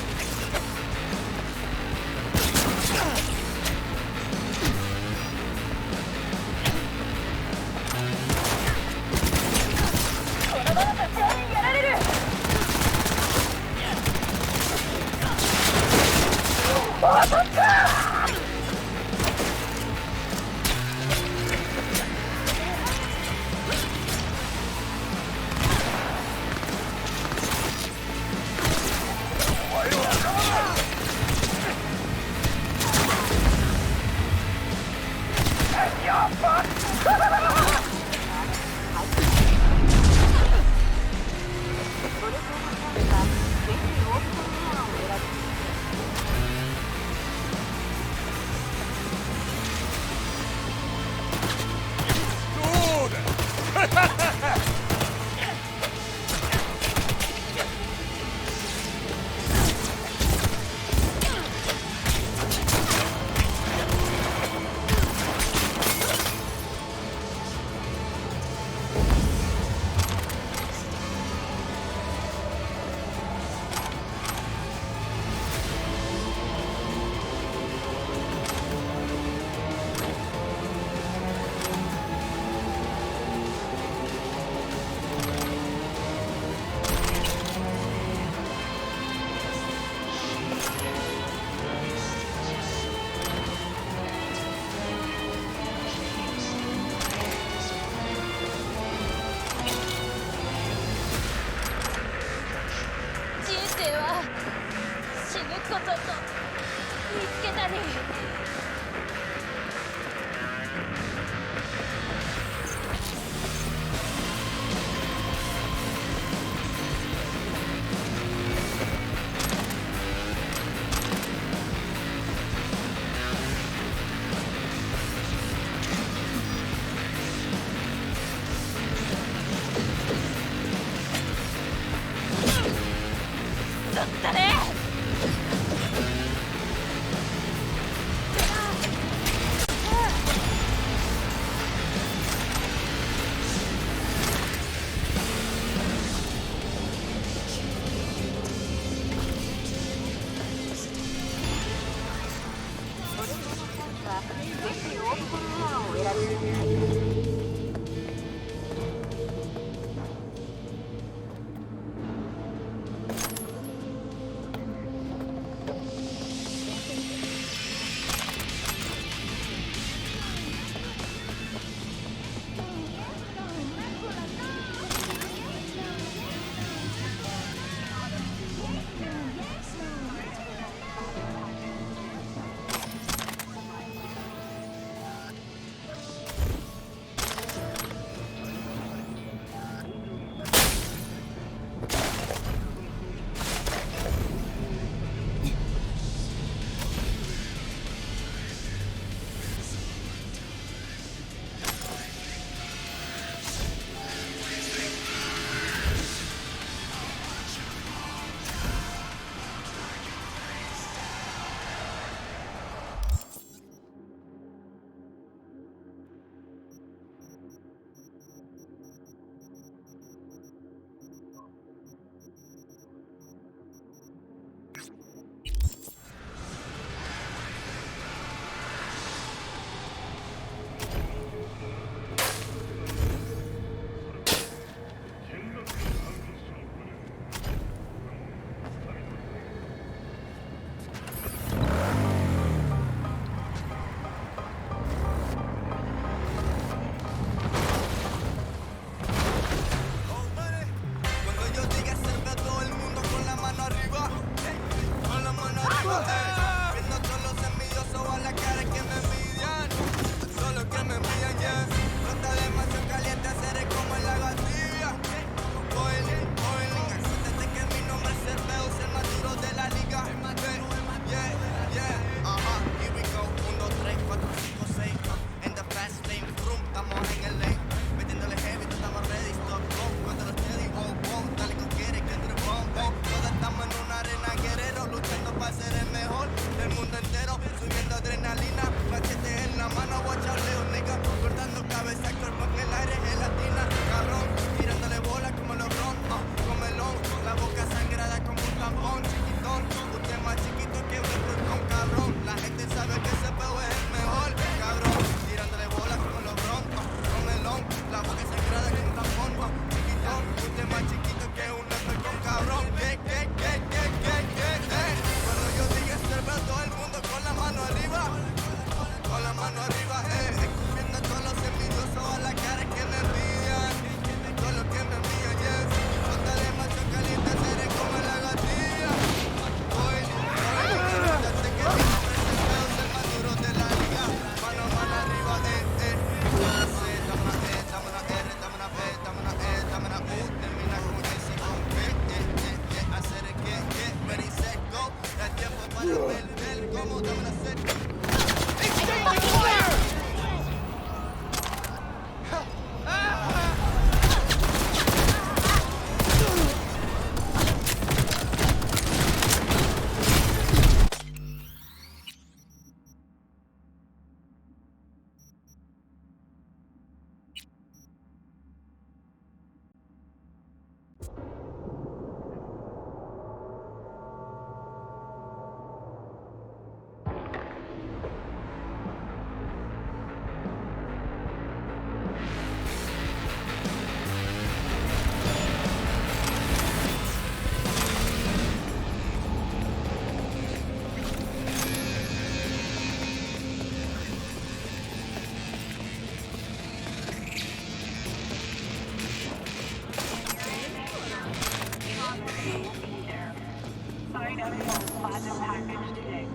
Sign up for platinum package today,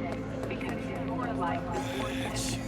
because your life is worth it.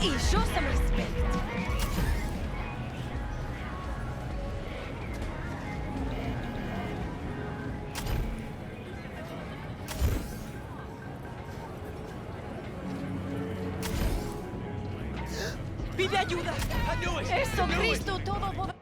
Hey, show some respect. ¡Pide ayuda! Eso, Cristo, todo poder.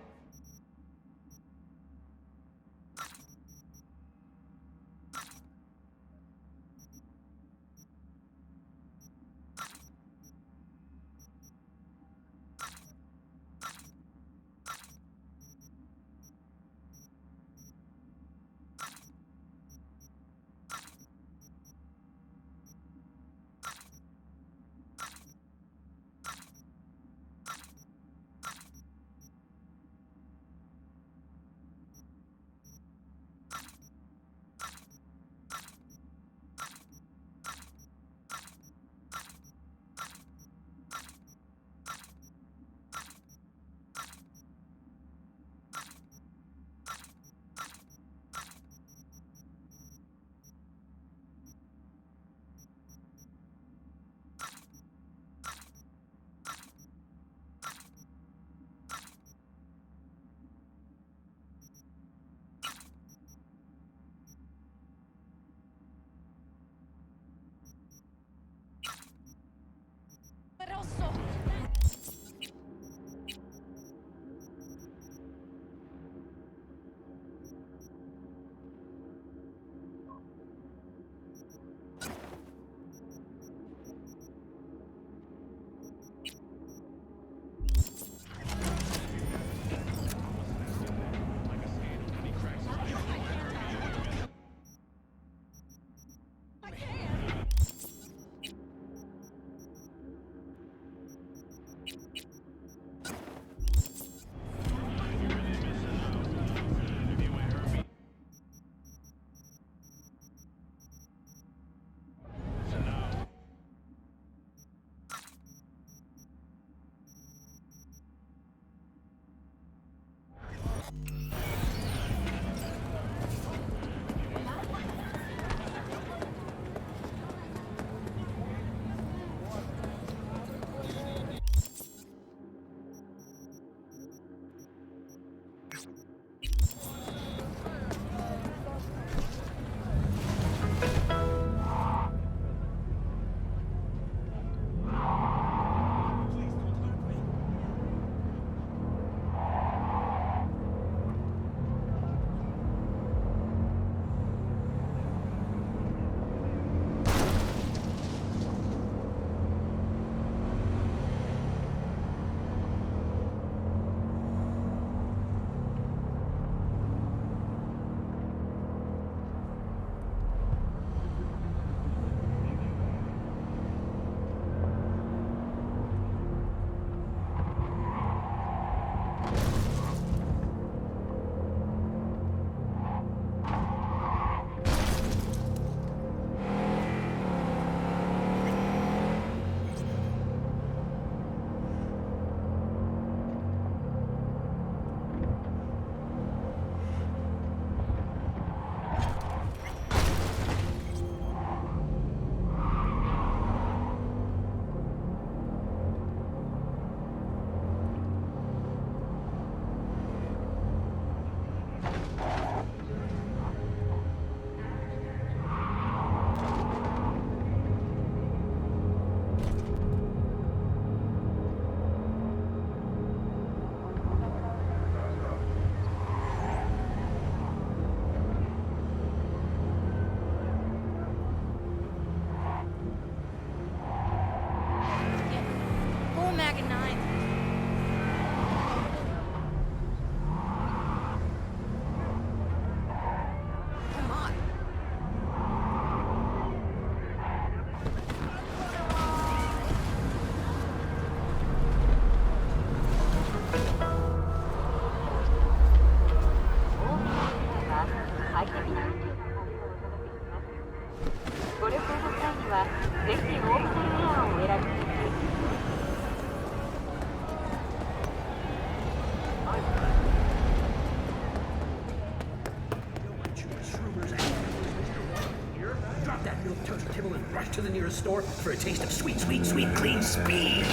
a store for a taste of sweet, sweet, sweet, clean speed.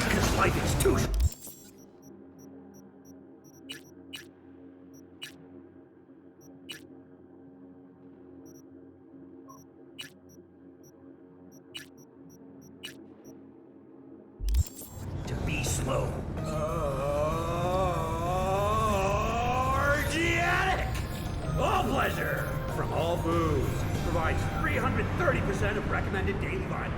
Because life is too... to be slow. Organic! All pleasure from all foods. Provides 330% of recommended daily vitamins.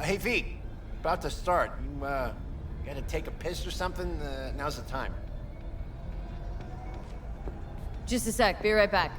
Hey, V. About to start. You, gotta take a piss or something? Now's the time. Just a sec, be right back.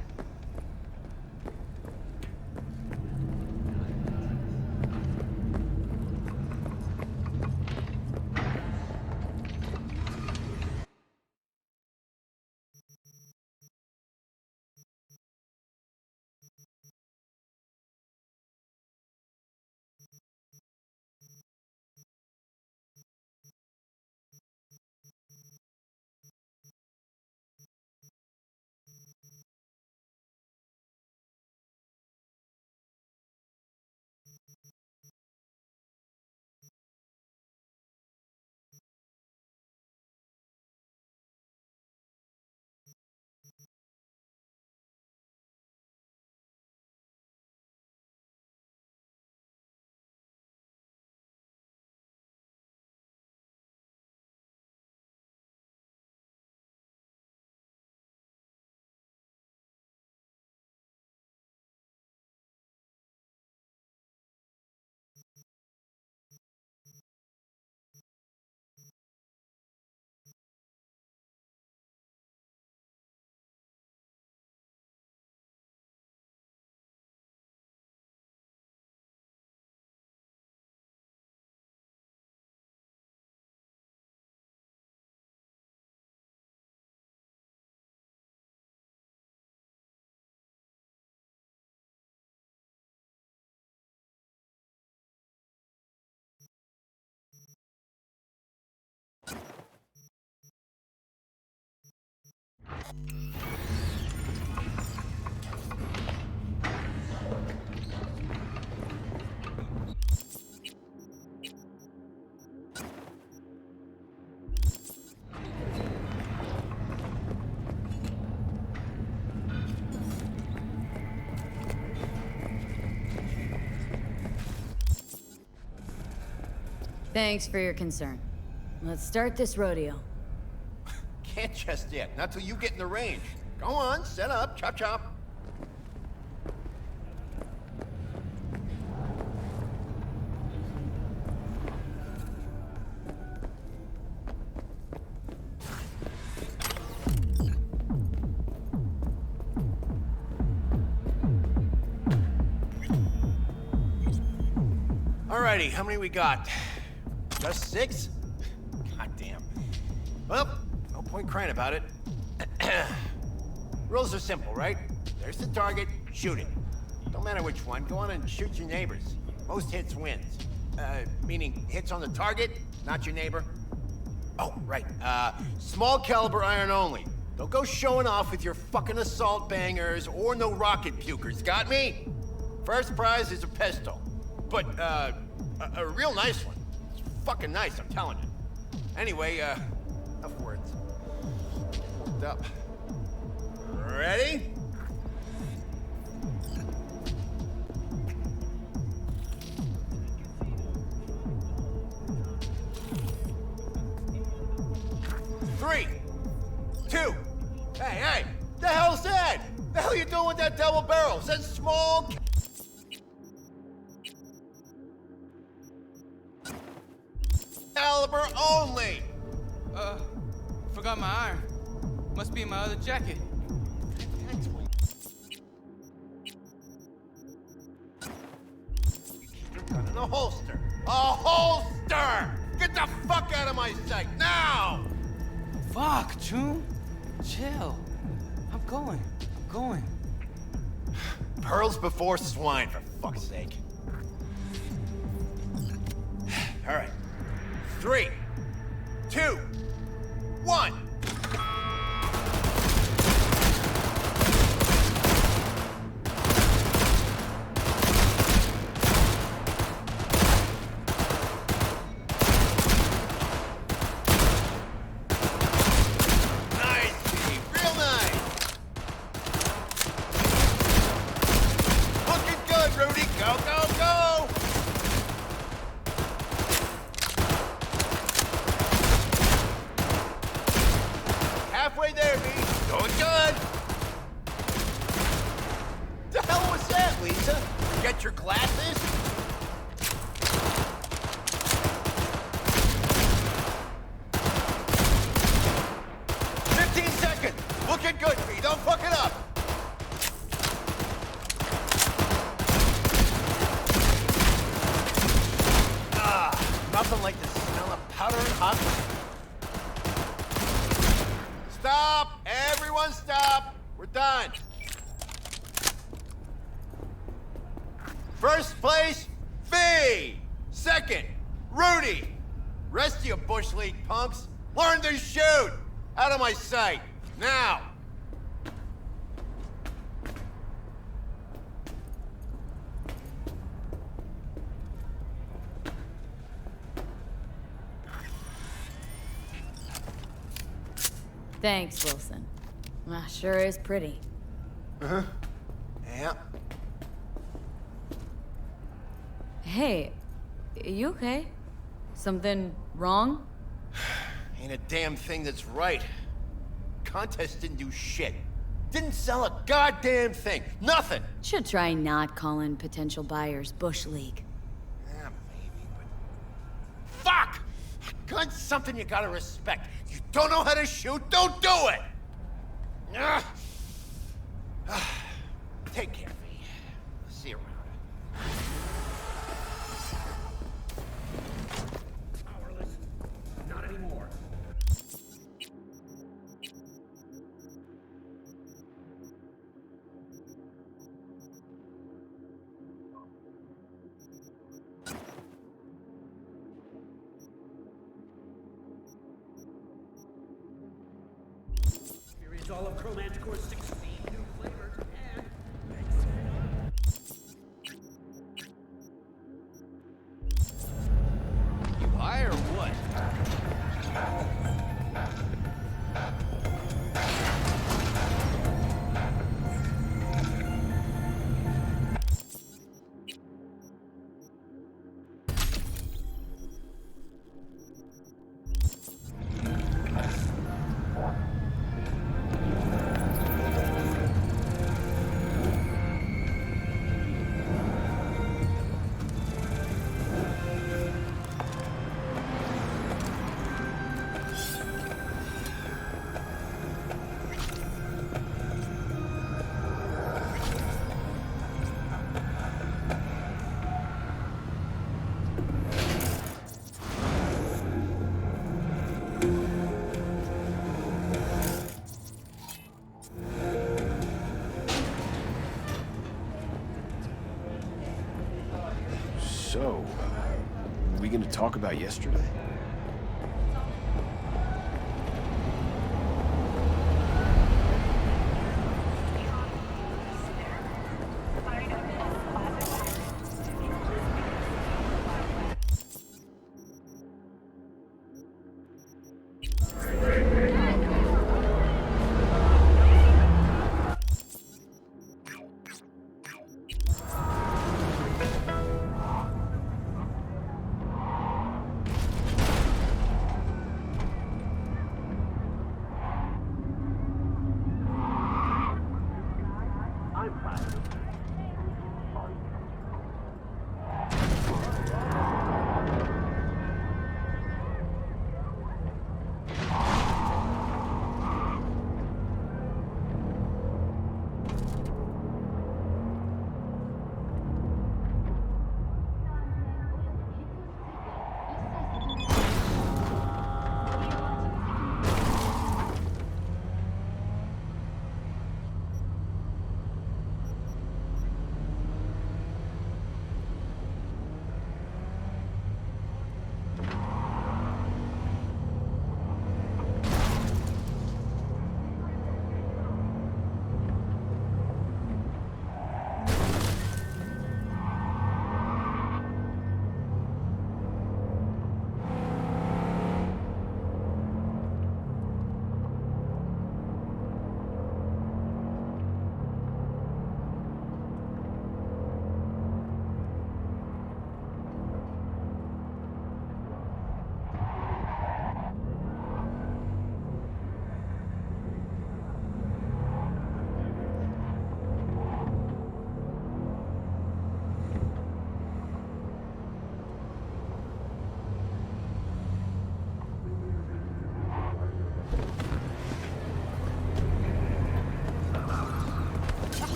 Thanks for your concern. Let's start this rodeo. Can't just yet. Not till you get in the range. Go on, set up, chop chop. Alrighty, how many we got? Just 6? God damn. Well, no point crying about it. Rules are simple, right? There's the target, shoot it. Don't matter which one, go on and shoot your neighbors. Most hits wins. Meaning hits on the target, not your neighbor. Oh, right. Small caliber iron only. Don't go showing off with your fucking assault bangers or no rocket pukers, got me? First prize is a pistol. But, a real nice one. It's fucking nice, I'm telling you. Anyway, enough words. Hooked up. Ready? Three, 2. Hey, the hell's that? The hell you doing with that double barrel? Is that small? Caliber only. Forgot my iron. Must be in my other jacket. Gun in a holster. A holster! Get the fuck out of my sight now! Fuck, June. Chill. I'm going. Pearls before swine, for fuck's sake. All right. 3, 2, 1. Halfway there, B. Going good. The hell was that, Lisa? Forget your glasses? Looking good, B. Don't fuck it up. Nothing like the smell of powder and hot. Stop! Everyone stop! We're done. First place, Fee. Second, Rudy. Rest of you Bush League punks, learn to shoot. Out of my sight. Now. Thanks, Wilson. Sure is pretty. Uh-huh. Yeah. Hey, you okay? Something wrong? Ain't a damn thing that's right. Contest didn't do shit. Didn't sell a goddamn thing. Nothing. Should try not calling potential buyers Bush League. Yeah, maybe, but... Fuck! A gun's something you gotta respect. You don't know how to shoot, don't do it! Take care, V. See you around. Powerless. Not anymore. Experience all of Chromanticore's 16 new flavors and... You high or what? So, we gonna talk about yesterday?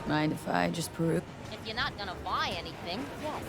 Mind if I just peruse? If you're not gonna buy anything, yes.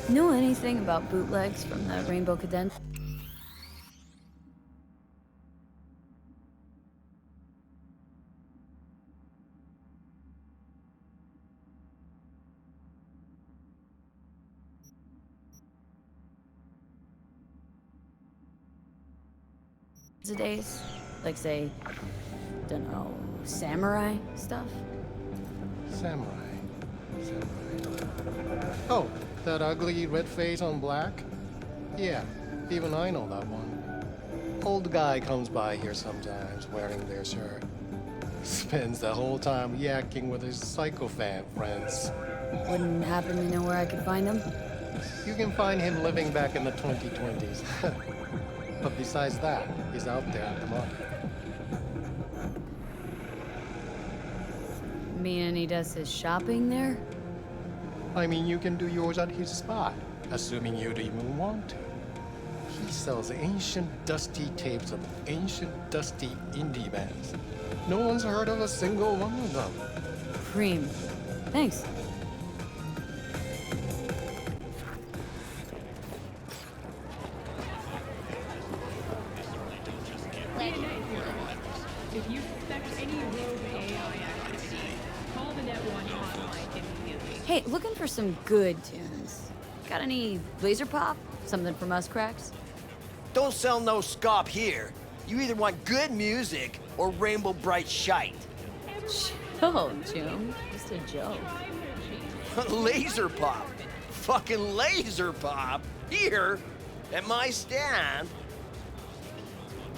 Know anything about bootlegs from the Rainbow Cadenza days? Like, say, dunno, samurai stuff? Samurai. Oh, that ugly red face on black? Yeah, even I know that one. Old guy comes by here sometimes wearing their shirt. Spends the whole time yakking with his psychophant friends. Wouldn't happen to know where I could find him? You can find him living back in the 2020s. But besides that, he's out there at the market. Meaning he does his shopping there? I mean, you can do yours at his spot, assuming you'd even want to. He sells ancient, dusty tapes of ancient, dusty indie bands. No one's heard of a single one of them. Cream. Thanks. If you suspect any rogue AI activity, call the Net 1 hotline immediately. Hey, looking for some good tunes. Got any laser pop? Something from us cracks? Don't sell no scop here. You either want good music or rainbow bright shite. Oh, June. Just a joke. Laser pop. Fucking laser pop. Here, at my stand.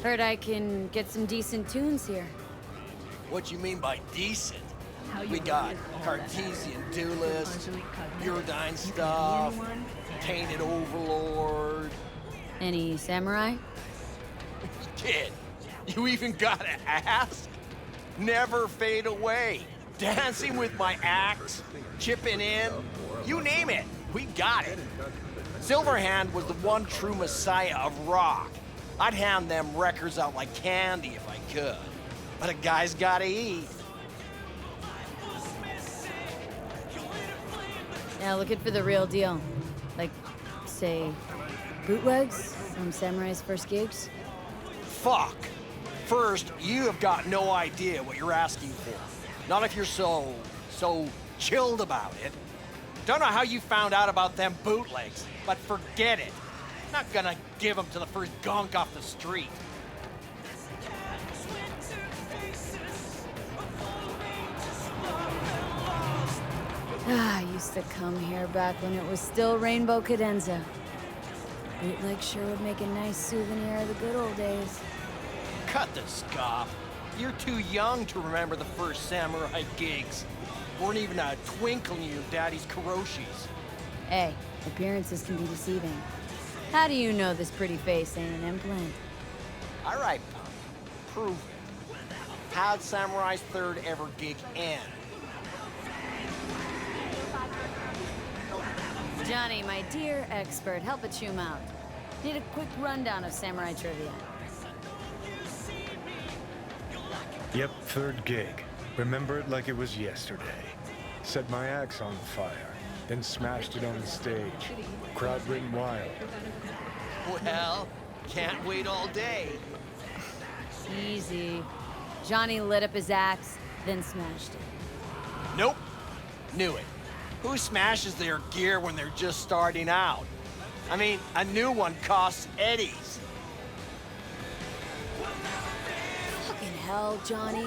Heard I can get some decent tunes here. What you mean by decent? We got Cartesian Duelist, Uridine stuff, Tainted Overlord. Any samurai? Kid, you even gotta ask? Never fade away. Dancing with my axe, chipping in, you name it, we got it. Silverhand was the one true messiah of rock. I'd hand them records out like candy if I could. But a guy's gotta eat. Yeah, looking for the real deal. Like, say, bootlegs from Samurai's first gigs? Fuck. First, you have got no idea what you're asking for. Not if you're so chilled about it. Don't know how you found out about them bootlegs, but forget it. Not gonna give them to the first gunk off the street. I used to come here back when it was still Rainbow Cadenza. Bootleg sure would make a nice souvenir of the good old days. Cut the scoff. You're too young to remember the first samurai gigs. Weren't even a twinkle in your daddy's Kuroshis. Hey, appearances can be deceiving. How do you know this pretty face ain't an implant? All right, punk. Prove it. How'd Samurai's third ever gig end? Johnny, my dear expert, help a chum out. Need a quick rundown of samurai trivia. Yep, third gig. Remember it like it was yesterday. Set my axe on fire, then smashed it on the stage. Crowd went wild. Well, can't wait all day. Easy. Johnny lit up his axe, then smashed it. Nope. Knew it. Who smashes their gear when they're just starting out? I mean, a new one costs eddies. Fucking hell, Johnny.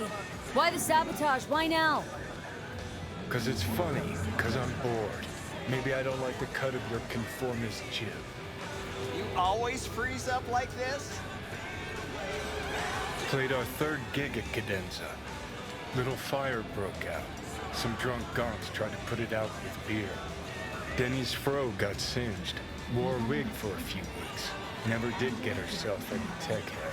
Why the sabotage? Why now? Because it's funny, because I'm bored. Maybe I don't like the cut of your conformist jib. You always freeze up like this? Played our third gig at Cadenza. Little fire broke out. Some drunk gonks tried to put it out with beer. Denny's fro got singed. Wore a wig for a few weeks. Never did get herself any tech hair.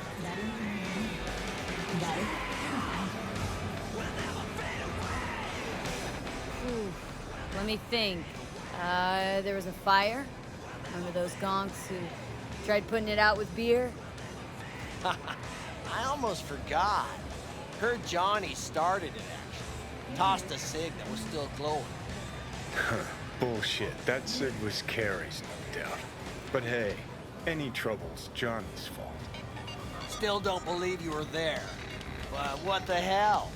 Ooh, let me think. There was a fire. Remember those gonks who tried putting it out with beer? I almost forgot. Heard Johnny started it, actually. Tossed a cig that was still glowing. Bullshit. That cig was Carrie's, no doubt. But hey, any trouble's Johnny's fault. Still don't believe you were there. But what the hell?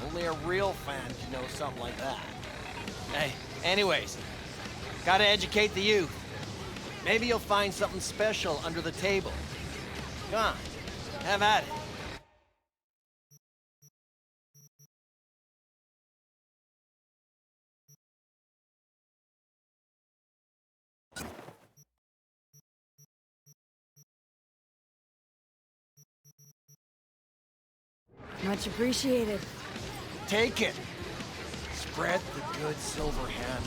Only a real fan can know something like that. Hey, anyways, gotta educate the youth. Maybe you'll find something special under the table. Come on, have at it. Much appreciated. Take it. Spread the good silver hand.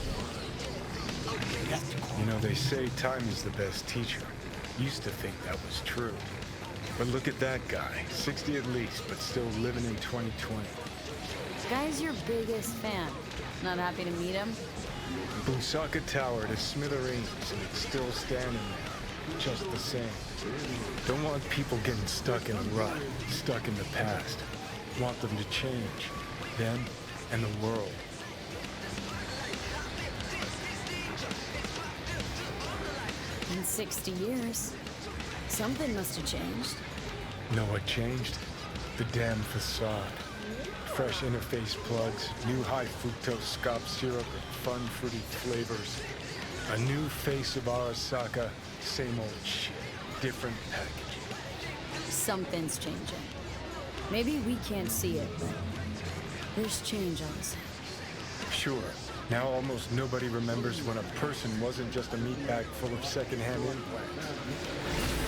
You know, they say time is the best teacher. Used to think that was true. But look at that guy. 60 at least, but still living in 2020. This guy's your biggest fan. Not happy to meet him? Busaka Tower to smithereens, and it's still standing there. Just the same. Don't want people getting stuck in a rut, stuck in the past. Want them to change. Them and the world. In 60 years, something must have changed. Know what changed? The damn facade. Fresh interface plugs, new high fructose scop syrup and fun fruity flavors. A new face of Arasaka, same old shit. Different packaging. Something's changing. Maybe we can't see it, but there's change on the side. Sure. Now almost nobody remembers when a person wasn't just a meat bag full of secondhand implants.